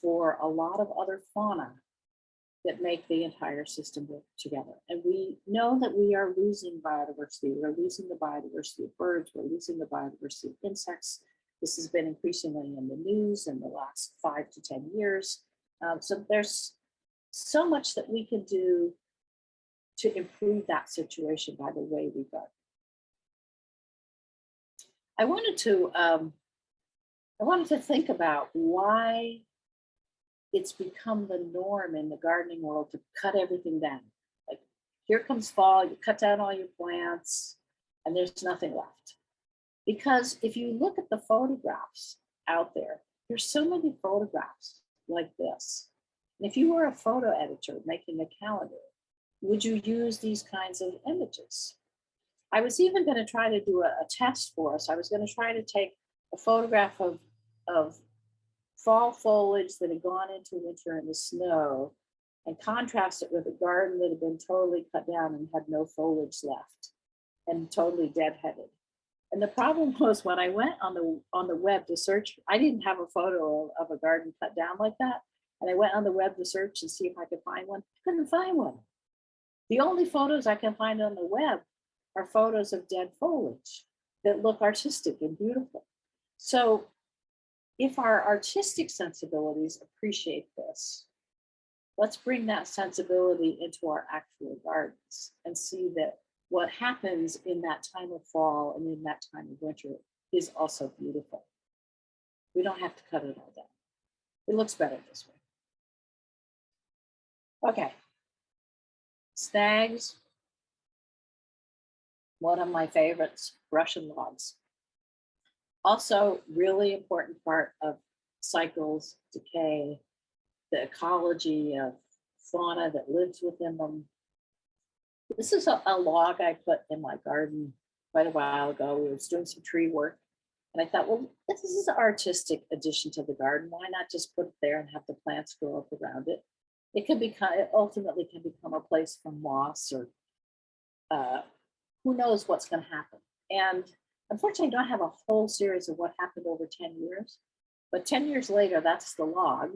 for a lot of other fauna that make the entire system work together. And we know that we are losing biodiversity. We're losing the biodiversity of birds. We're losing the biodiversity of insects. This has been increasingly in the news in the last 5 to 10 years. So there's so much that we can do to improve that situation by the way we garden. I wanted to think about why it's become the norm in the gardening world to cut everything down. Like, here comes fall, you cut down all your plants, and there's nothing left. Because if you look at the photographs out there, there's so many photographs like this. And if you were a photo editor making a calendar, would you use these kinds of images? I was even going to try to do a test for us. I was going to try to take a photograph of fall foliage that had gone into winter in the snow and contrast it with a garden that had been totally cut down and had no foliage left and totally deadheaded. And the problem was, when I went on the web to search, I didn't have a photo of a garden cut down like that. And I went on the web to search and see if I could find one. I couldn't find one. The only photos I can find on the web are photos of dead foliage that look artistic and beautiful. So if our artistic sensibilities appreciate this, let's bring that sensibility into our actual gardens and see that what happens in that time of fall and in that time of winter is also beautiful. We don't have to cut it all down. It looks better this way. Okay. Snags. One of my favorites, brush and logs. Also, really important part of cycles, decay, the ecology of fauna that lives within them. This is a log I put in my garden quite a while ago. We were doing some tree work, and I thought, well, this is an artistic addition to the garden. Why not just put it there and have the plants grow up around it? It ultimately can become a place for moths, or who knows what's going to happen. And unfortunately, I don't have a whole series of what happened over 10 years, but 10 years later, that's the log.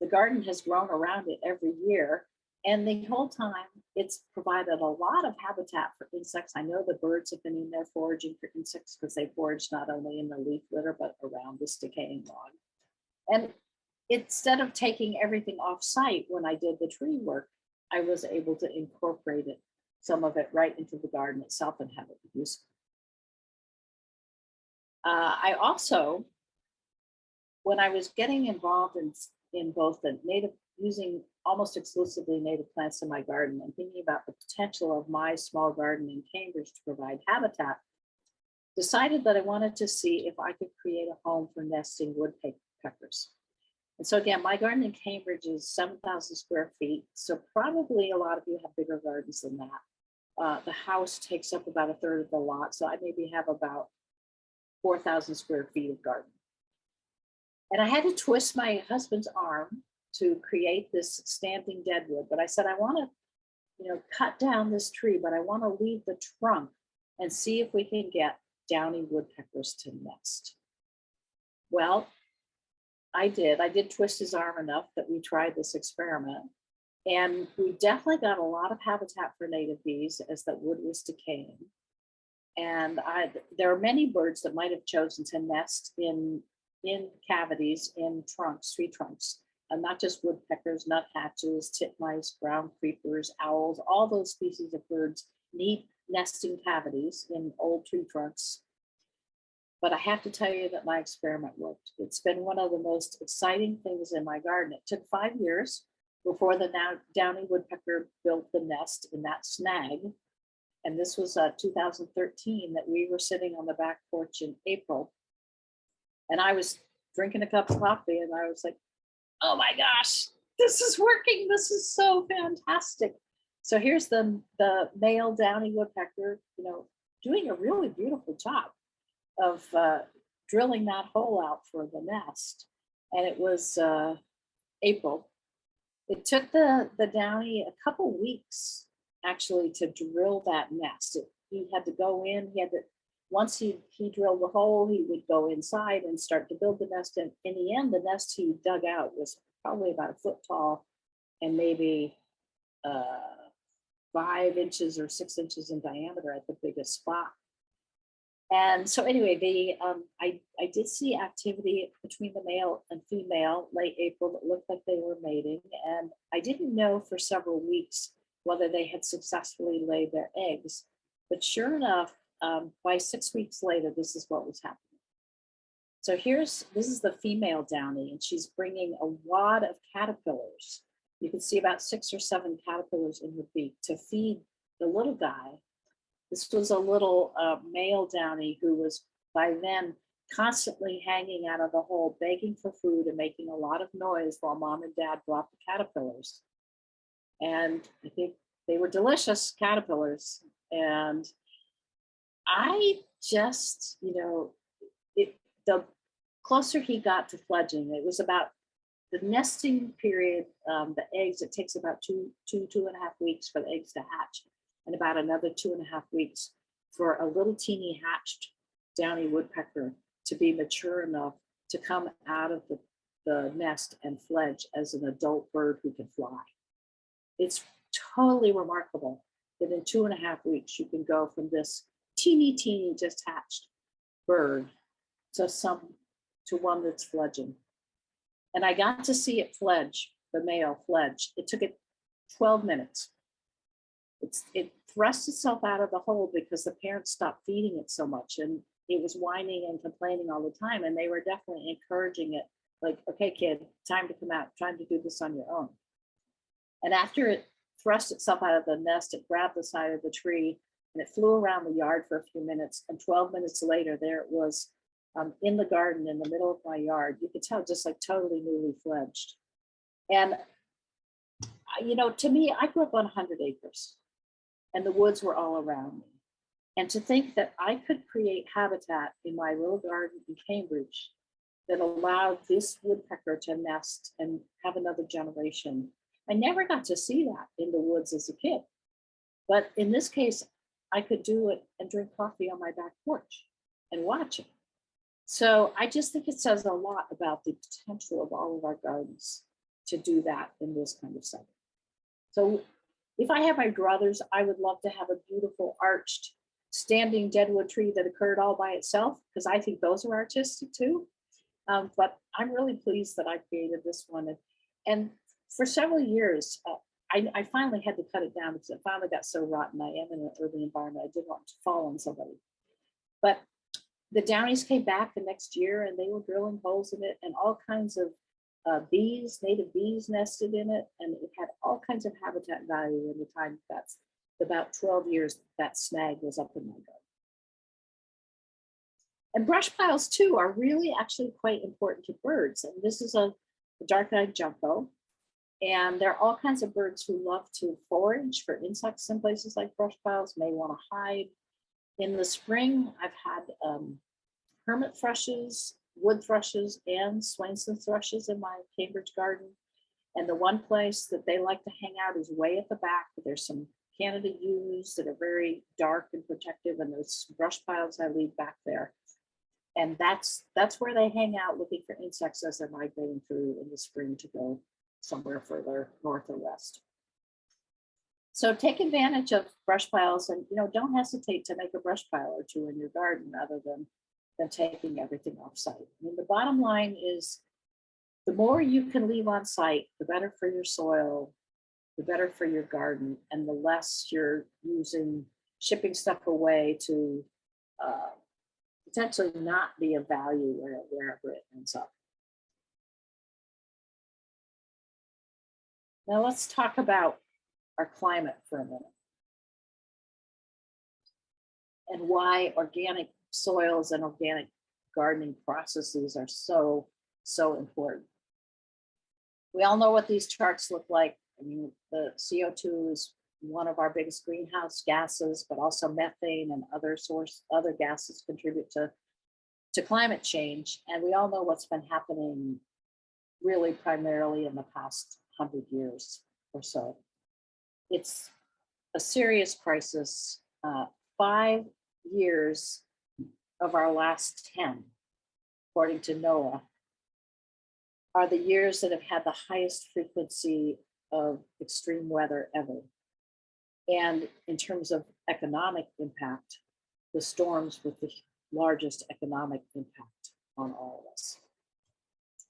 The garden has grown around it every year. And the whole time, it's provided a lot of habitat for insects. I know the birds have been in there foraging for insects because they forage not only in the leaf litter, but around this decaying log. And instead of taking everything off site when I did the tree work, I was able to incorporate it, some of it, right into the garden itself and have it useful. I also, when I was getting involved in both the native, using almost exclusively native plants in my garden and thinking about the potential of my small garden in Cambridge to provide habitat, decided that I wanted to see if I could create a home for nesting woodpeckers. And so again, my garden in Cambridge is 7,000 square feet. So probably a lot of you have bigger gardens than that. The house takes up about a third of the lot. So I maybe have about 4,000 square feet of garden. And I had to twist my husband's arm to create this standing deadwood. But I said, I want to, cut down this tree, but I want to leave the trunk and see if we can get downy woodpeckers to nest. Well, I did twist his arm enough that we tried this experiment. And we definitely got a lot of habitat for native bees as the wood was decaying. And there are many birds that might have chosen to nest in cavities in trunks, tree trunks, and not just woodpeckers, nuthatches, titmice, brown creepers, owls. All those species of birds need nesting cavities in old tree trunks. But I have to tell you that my experiment worked. It's been one of the most exciting things in my garden. It took 5 years before the downy woodpecker built the nest in that snag. And this was 2013 that we were sitting on the back porch in April. And I was drinking a cup of coffee and I was like, oh my gosh, this is working. This is so fantastic. So here's the male downy woodpecker, doing a really beautiful job of drilling that hole out for the nest. And it was April. It took the downy a couple weeks actually to drill that nest. He had to go in, once he drilled the hole, he would go inside and start to build the nest. And in the end, the nest he dug out was probably about a foot tall and maybe 5 inches or 6 inches in diameter at the biggest spot. And so anyway, I did see activity between the male and female late April that looked like they were mating. And I didn't know for several weeks whether they had successfully laid their eggs. But sure enough, by 6 weeks later, this is what was happening. So this is the female downy, and she's bringing a wad of caterpillars. You can see about 6 or 7 caterpillars in her beak to feed the little guy. This was a little male downy who was by then constantly hanging out of the hole, begging for food and making a lot of noise while mom and dad brought the caterpillars. And I think they were delicious caterpillars. And I just, the closer he got to fledging, it was about the nesting period, the eggs, it takes about two and a half weeks for the eggs to hatch, and about another 2.5 weeks for a little teeny hatched downy woodpecker to be mature enough to come out of the nest and fledge as an adult bird who can fly. It's totally remarkable that in 2.5 weeks, you can go from this teeny, just hatched bird to one that's fledging. And I got to see it fledge, the male fledge. It took it 12 minutes. It thrust itself out of the hole because the parents stopped feeding it so much, and it was whining and complaining all the time. And they were definitely encouraging it, like, okay, kid, time to come out, time to do this on your own. And after it thrust itself out of the nest, it grabbed the side of the tree and it flew around the yard for a few minutes. And 12 minutes later, there it was in the garden in the middle of my yard. You could tell just like totally newly fledged. And, to me, I grew up on 100 acres and the woods were all around me. And to think that I could create habitat in my little garden in Cambridge that allowed this woodpecker to nest and have another generation. I never got to see that in the woods as a kid. But in this case, I could do it and drink coffee on my back porch and watch it. So I just think it says a lot about the potential of all of our gardens to do that in this kind of setting. So if I had my druthers, I would love to have a beautiful arched standing deadwood tree that occurred all by itself, because I think those are artistic too. But I'm really pleased that I created this one. And for several years, I finally had to cut it down because it finally got so rotten. I am in an urban environment. I didn't want to fall on somebody. But the downies came back the next year and they were drilling holes in it, and all kinds of native bees nested in it. And it had all kinds of habitat value in the time that's about 12 years that snag was up in my garden. And brush piles too are really actually quite important to birds. And this is a dark-eyed junco. And there are all kinds of birds who love to forage for insects in places like brush piles, may want to hide. In the spring, I've had hermit thrushes, wood thrushes, and Swainson's thrushes in my Cambridge garden. And the one place that they like to hang out is way at the back. There's some Canada yews that are very dark and protective, and there's brush piles I leave back there. And that's where they hang out looking for insects as they're migrating through in the spring to go somewhere further north or west. So take advantage of brush piles, and don't hesitate to make a brush pile or two in your garden rather than taking everything off site. I mean, the bottom line is the more you can leave on site, the better for your soil, the better for your garden, and the less you're shipping stuff away to potentially not be of value wherever it ends up. Now let's talk about our climate for a minute and why organic soils and organic gardening processes are so important. We all know what these charts look like. I mean, the CO2 is one of our biggest greenhouse gases, but also methane and other gases contribute to climate change. And we all know what's been happening really primarily in the past 100 years or so. It's a serious crisis. 5 years of our last 10, according to NOAA, are the years that have had the highest frequency of extreme weather ever. And in terms of economic impact, the storms with the largest economic impact on all of us.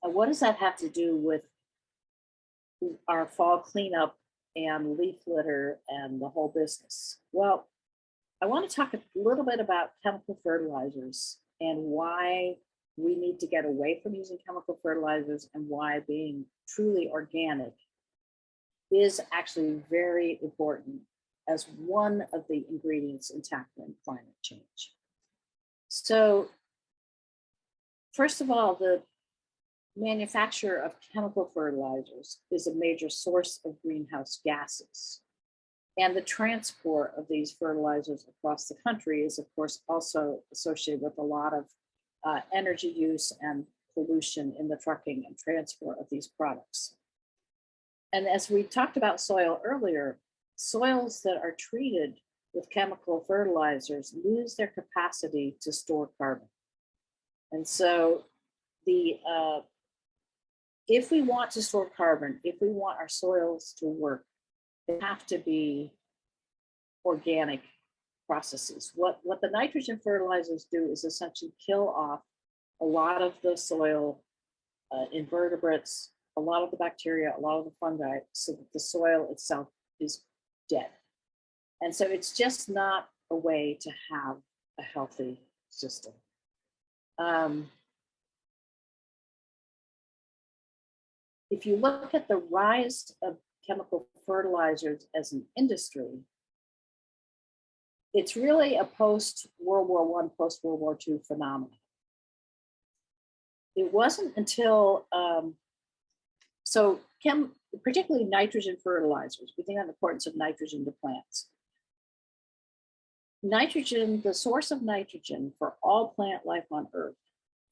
And what does that have to do with our fall cleanup and leaf litter and the whole business? Well, I want to talk a little bit about chemical fertilizers and why we need to get away from using chemical fertilizers and why being truly organic is actually very important as one of the ingredients in tackling climate change. So, first of all, the manufacture of chemical fertilizers is a major source of greenhouse gases. And the transport of these fertilizers across the country is, of course, also associated with a lot of energy use and pollution in the trucking and transport of these products. And as we talked about soil earlier, soils that are treated with chemical fertilizers lose their capacity to store carbon. And so if we want to store carbon, if we want our soils to work, they have to be organic processes. What the nitrogen fertilizers do is essentially kill off a lot of the soil invertebrates, a lot of the bacteria, a lot of the fungi, so that the soil itself is dead. And so it's just not a way to have a healthy system. If you look at the rise of chemical fertilizers as an industry, it's really a post-World War I, post-World War II phenomenon. It wasn't until, particularly nitrogen fertilizers, we think of the importance of nitrogen to plants. Nitrogen, the source of nitrogen for all plant life on Earth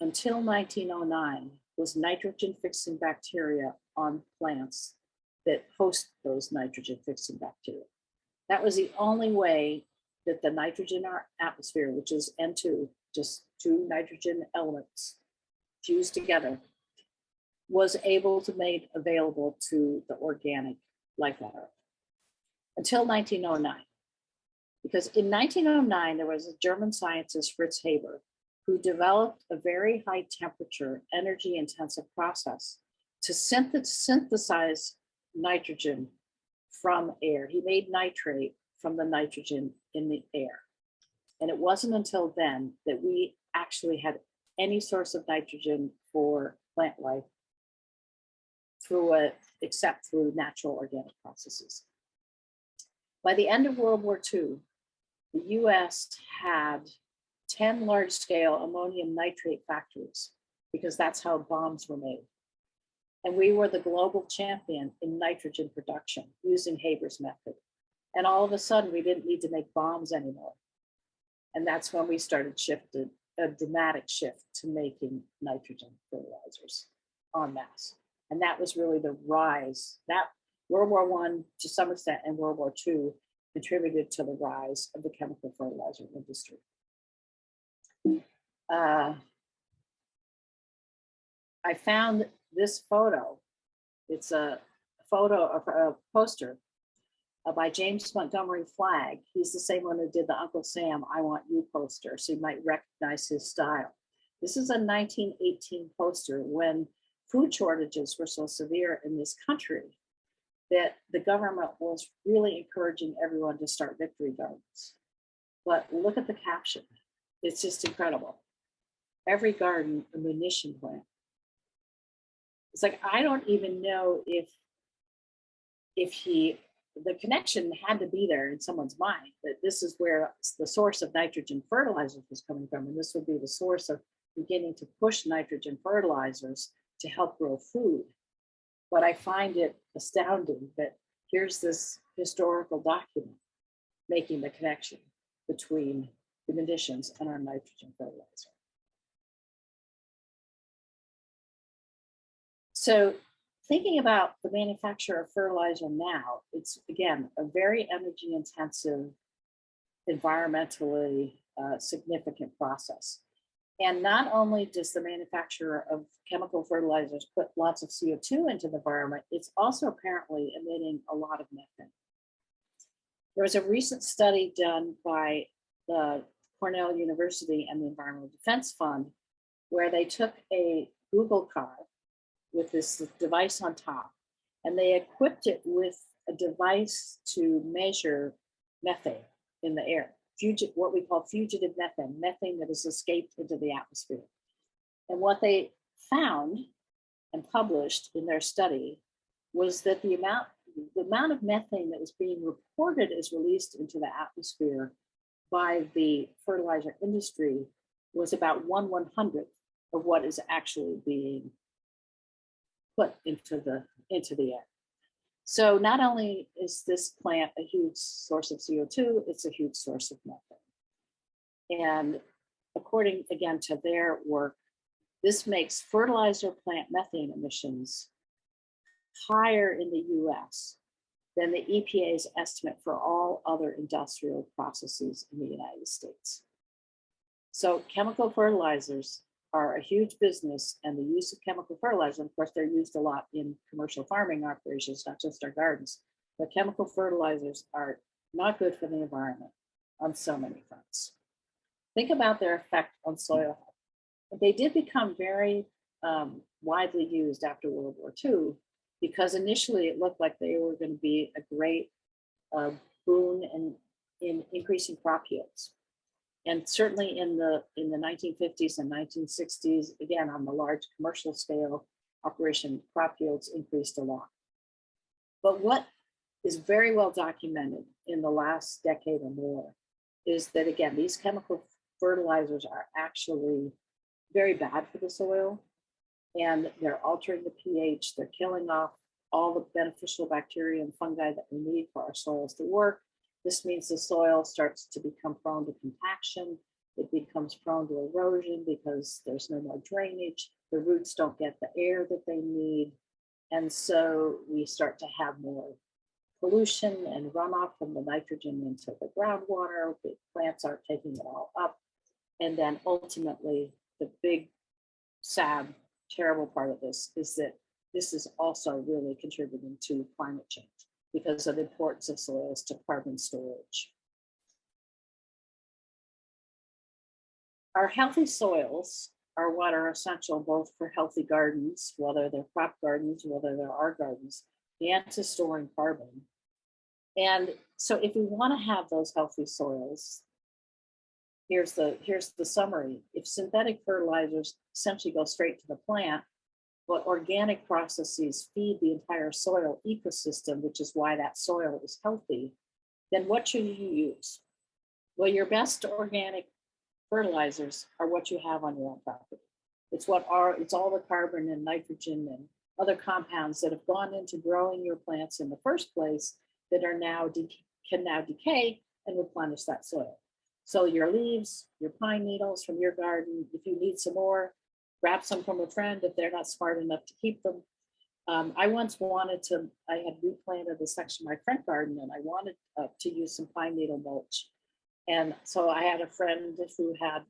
until 1909 was nitrogen fixing bacteria on plants that host those nitrogen fixing bacteria. That was the only way that the nitrogen in our atmosphere, which is N2, just two nitrogen elements fused together, was able to make available to the organic life on Earth until 1909. Because in 1909, there was a German scientist, Fritz Haber, who developed a very high temperature, energy intensive process to synthesize nitrogen from air. He made nitrate from the nitrogen in the air. And it wasn't until then that we actually had any source of nitrogen for plant life except through natural organic processes. By the end of World War II, the US had 10 large-scale ammonium nitrate factories because that's how bombs were made. And we were the global champion in nitrogen production using Haber's method. And all of a sudden, we didn't need to make bombs anymore. And that's when we started a dramatic shift to making nitrogen fertilizers en masse. And that was really the rise. That World War I, to some extent, and World War II contributed to the rise of the chemical fertilizer industry. I found this photo. It's a photo of a poster by James Montgomery Flagg. He's the same one who did the Uncle Sam I Want You poster, so you might recognize his style. This is a 1918 poster when food shortages were so severe in this country that the government was really encouraging everyone to start victory gardens. But look at the caption. It's just incredible. Every garden, a munition plant. It's like, I don't even know if the connection had to be there in someone's mind, that this is where the source of nitrogen fertilizers was coming from. And this would be the source of beginning to push nitrogen fertilizers to help grow food. But I find it astounding that here's this historical document making the connection between the munitions and our nitrogen fertilizer. So thinking about the manufacture of fertilizer now, it's, again, a very energy intensive, environmentally significant process. And not only does the manufacturer of chemical fertilizers put lots of CO2 into the environment, it's also apparently emitting a lot of methane. There was a recent study done by the Cornell University and the Environmental Defense Fund, where they took a Google car with this device on top, and they equipped it with a device to measure methane in the air, what we call fugitive methane, methane that has escaped into the atmosphere. And what they found and published in their study was that the amount of methane that was being reported as released into the atmosphere by the fertilizer industry was about 1/100th of what is actually being put into the air. So not only is this plant a huge source of CO2, it's a huge source of methane. And according, again, to their work, this makes fertilizer plant methane emissions higher in the US than the EPA's estimate for all other industrial processes in the United States. So chemical fertilizers are a huge business, and the use of chemical fertilizers, and of course, they're used a lot in commercial farming operations, not just our gardens, but chemical fertilizers are not good for the environment on so many fronts. Think about their effect on soil health. They did become very widely used after World War II, because initially it looked like they were going to be a great boon in increasing crop yields. And certainly in the 1950s and 1960s, again, on the large commercial scale operation, crop yields increased a lot. But what is very well documented in the last decade or more is that, again, these chemical fertilizers are actually very bad for the soil, and they're altering the pH. They're killing off all the beneficial bacteria and fungi that we need for our soils to work. This means the soil starts to become prone to compaction. It becomes prone to erosion because there's no more drainage. The roots don't get the air that they need. And so we start to have more pollution and runoff from the nitrogen into the groundwater. The plants aren't taking it all up. And then ultimately, the big, sad, terrible part of this is that this is also really contributing to climate change, because of the importance of soils to carbon storage. Our healthy soils are what are essential both for healthy gardens, whether they're crop gardens, whether they're our gardens, and to storing carbon. And so if we want to have those healthy soils, here's the summary. If synthetic fertilizers essentially go straight to the plant, but organic processes feed the entire soil ecosystem, which is why that soil is healthy, then what should you use? Well, your best organic fertilizers are what you have on your own property. It's all the carbon and nitrogen and other compounds that have gone into growing your plants in the first place that are now can now decay and replenish that soil. So your leaves, your pine needles from your garden, if you need some more, grab some from a friend if they're not smart enough to keep them. I once I had replanted a section of my front garden, and I wanted to use some pine needle mulch. And so I had a friend who had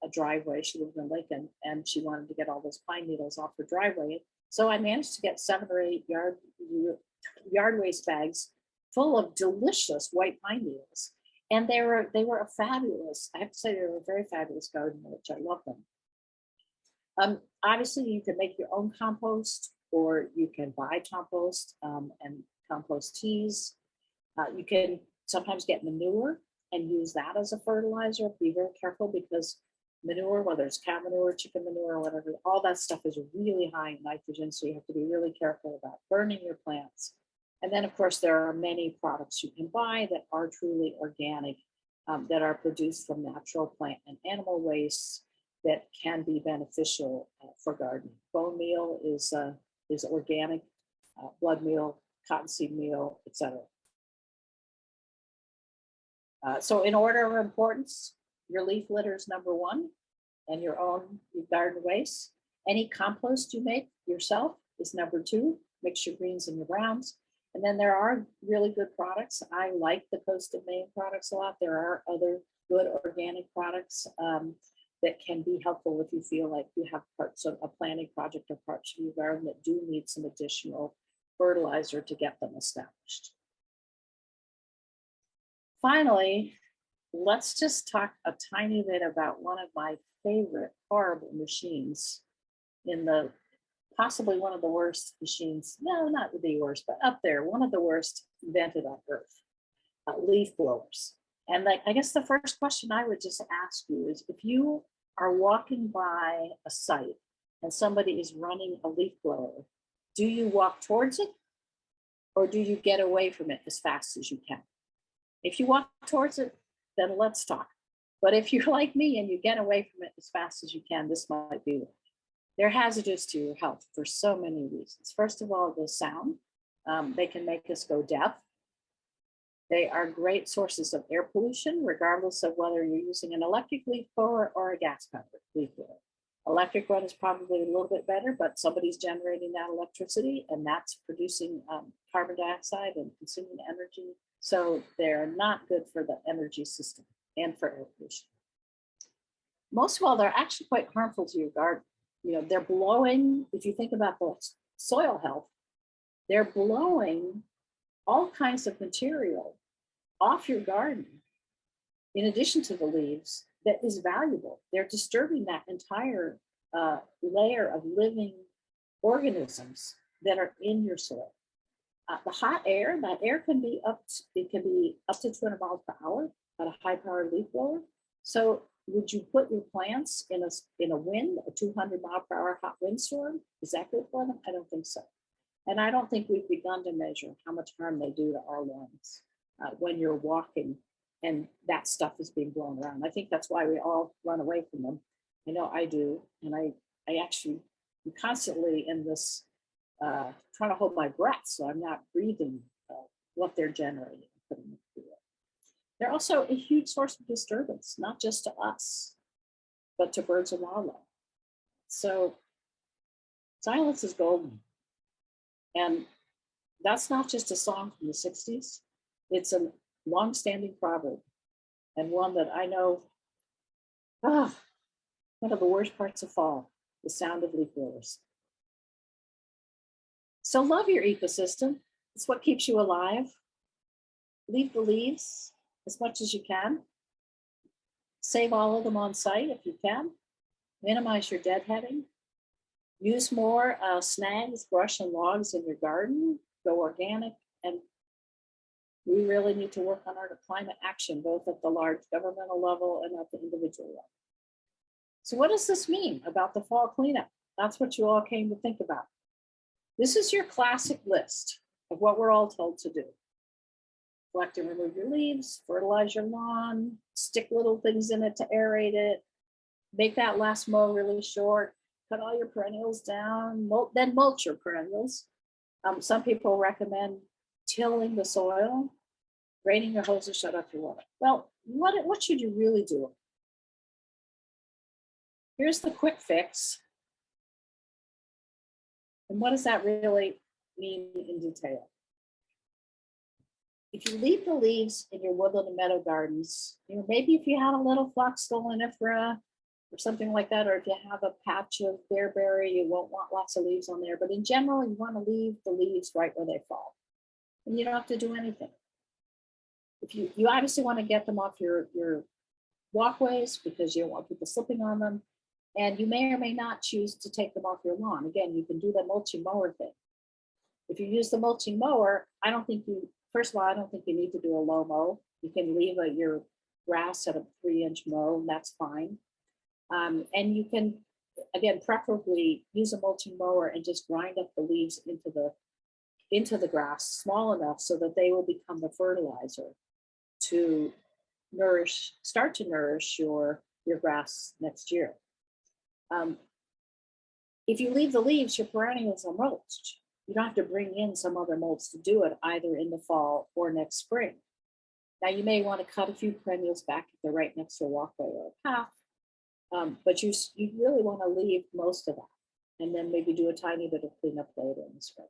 a driveway. She lived in Lincoln, and she wanted to get all those pine needles off her driveway. So I managed to get 7 or 8 yard waste bags full of delicious white pine needles. And they were a fabulous, I have to say, they were a very fabulous garden mulch. I love them. Obviously, you can make your own compost, or you can buy compost and compost teas. You can sometimes get manure and use that as a fertilizer. Be very careful, because manure, whether it's cow manure, chicken manure, or whatever, all that stuff is really high in nitrogen. So you have to be really careful about burning your plants. And then, of course, there are many products you can buy that are truly organic, that are produced from natural plant and animal waste, that can be beneficial for gardening. Bone meal is organic, blood meal, cottonseed meal, etc. So in order of importance, your leaf litter is number 1, and your garden waste. Any compost you make yourself is number 2. Mix your greens and your browns. And then there are really good products. I like the Coast of Maine products a lot. There are other good organic products. that can be helpful if you feel like you have parts of a planting project or parts of your garden that do need some additional fertilizer to get them established. Finally, let's just talk a tiny bit about one of my favorite horrible machines in the possibly one of the worst machines, no, not the worst, but up there, one of the worst invented on earth, leaf blowers. And like, I guess the first question I would just ask you is, if you are walking by a site and somebody is running a leaf blower, do you walk towards it or do you get away from it as fast as you can? If you walk towards it, then let's talk. But if you're like me and you get away from it as fast as you can, this might be one. They're hazardous to your health for so many reasons. First of all, the sound. They can make us go deaf. They are great sources of air pollution, regardless of whether you're using an electric leaf blower or a gas-powered leaf blower. Electric one is probably a little bit better, but somebody's generating that electricity and that's producing carbon dioxide and consuming energy. So they're not good for the energy system and for air pollution. Most of all, they're actually quite harmful to your garden. You know, they're blowing, if you think about the soil health, they're blowing all kinds of material off your garden, in addition to the leaves, that is valuable. They're disturbing that entire layer of living organisms that are in your soil. The hot air, that air can be up to 200 miles per hour at a high-powered leaf blower. So would you put your plants in a wind, a 200-mile-per-hour hot windstorm? Is that good for them? I don't think so. And I don't think we've begun to measure how much harm they do to our lungs when you're walking and that stuff is being blown around. I think that's why we all run away from them. I know I do. And I actually am constantly in this trying to hold my breath so I'm not breathing what they're generating. They're also a huge source of disturbance, not just to us, but to birds and wildlife. So silence is golden. And that's not just a song from the 60s. It's a long-standing proverb and one that I know, one of the worst parts of fall, the sound of leaf blowers. So love your ecosystem. It's what keeps you alive. Leave the leaves as much as you can. Save all of them on site if you can. Minimize your deadheading. Use more snags, brush, and logs in your garden. Go organic. And we really need to work on our climate action, both at the large governmental level and at the individual level. So what does this mean about the fall cleanup? That's what you all came to think about. This is your classic list of what we're all told to do. Collect and remove your leaves, fertilize your lawn, stick little things in it to aerate it, make that last mow really short, cut all your perennials down, then mulch your perennials. Some people recommend tilling the soil, draining your hoses, shut off your water. Well, what should you really do? Here's the quick fix. And what does that really mean in detail? If you leave the leaves in your woodland and meadow gardens, maybe if you had a little phlox stolonifera or something like that, or if you have a patch of bearberry, you won't want lots of leaves on there. But in general, you want to leave the leaves right where they fall. And you don't have to do anything. If you obviously want to get them off your walkways because you don't want people slipping on them. And you may or may not choose to take them off your lawn. Again, you can do the mulching mower thing. If you use the mulching mower, first of all, I don't think you need to do a low mow. You can leave your grass at a 3-inch mow, and that's fine. And you can, again, preferably use a mulching mower and just grind up the leaves into the grass small enough so that they will become the fertilizer to start to nourish your grass next year. If you leave the leaves, your perennials are mulched. You don't have to bring in some other mulch to do it either in the fall or next spring. Now you may want to cut a few perennials back if they're right next to a walkway or a path, but you really want to leave most of that and then maybe do a tiny bit of cleanup later in the spring.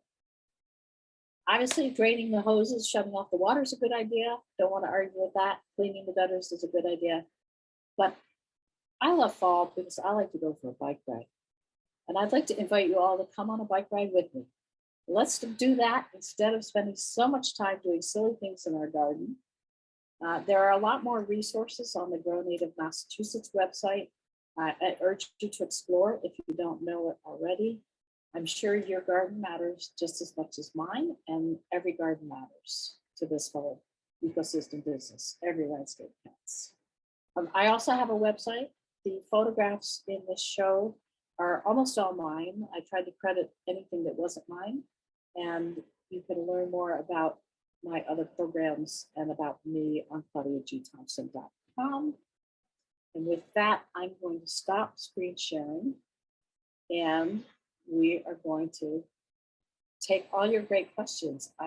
Obviously, draining the hoses, shutting off the water is a good idea. Don't want to argue with that. Cleaning the gutters is a good idea. But I love fall because I like to go for a bike ride. And I'd like to invite you all to come on a bike ride with me. Let's do that instead of spending so much time doing silly things in our garden. There are a lot more resources on the Grow Native Massachusetts website. I urge you to explore if you don't know it already. I'm sure your garden matters just as much as mine, and every garden matters to this whole ecosystem business. Every landscape counts. I also have a website. The photographs in this show are almost all mine. I tried to credit anything that wasn't mine, and you can learn more about my other programs and about me on claudiagthompson.com. And with that, I'm going to stop screen sharing, and we are going to take all your great questions.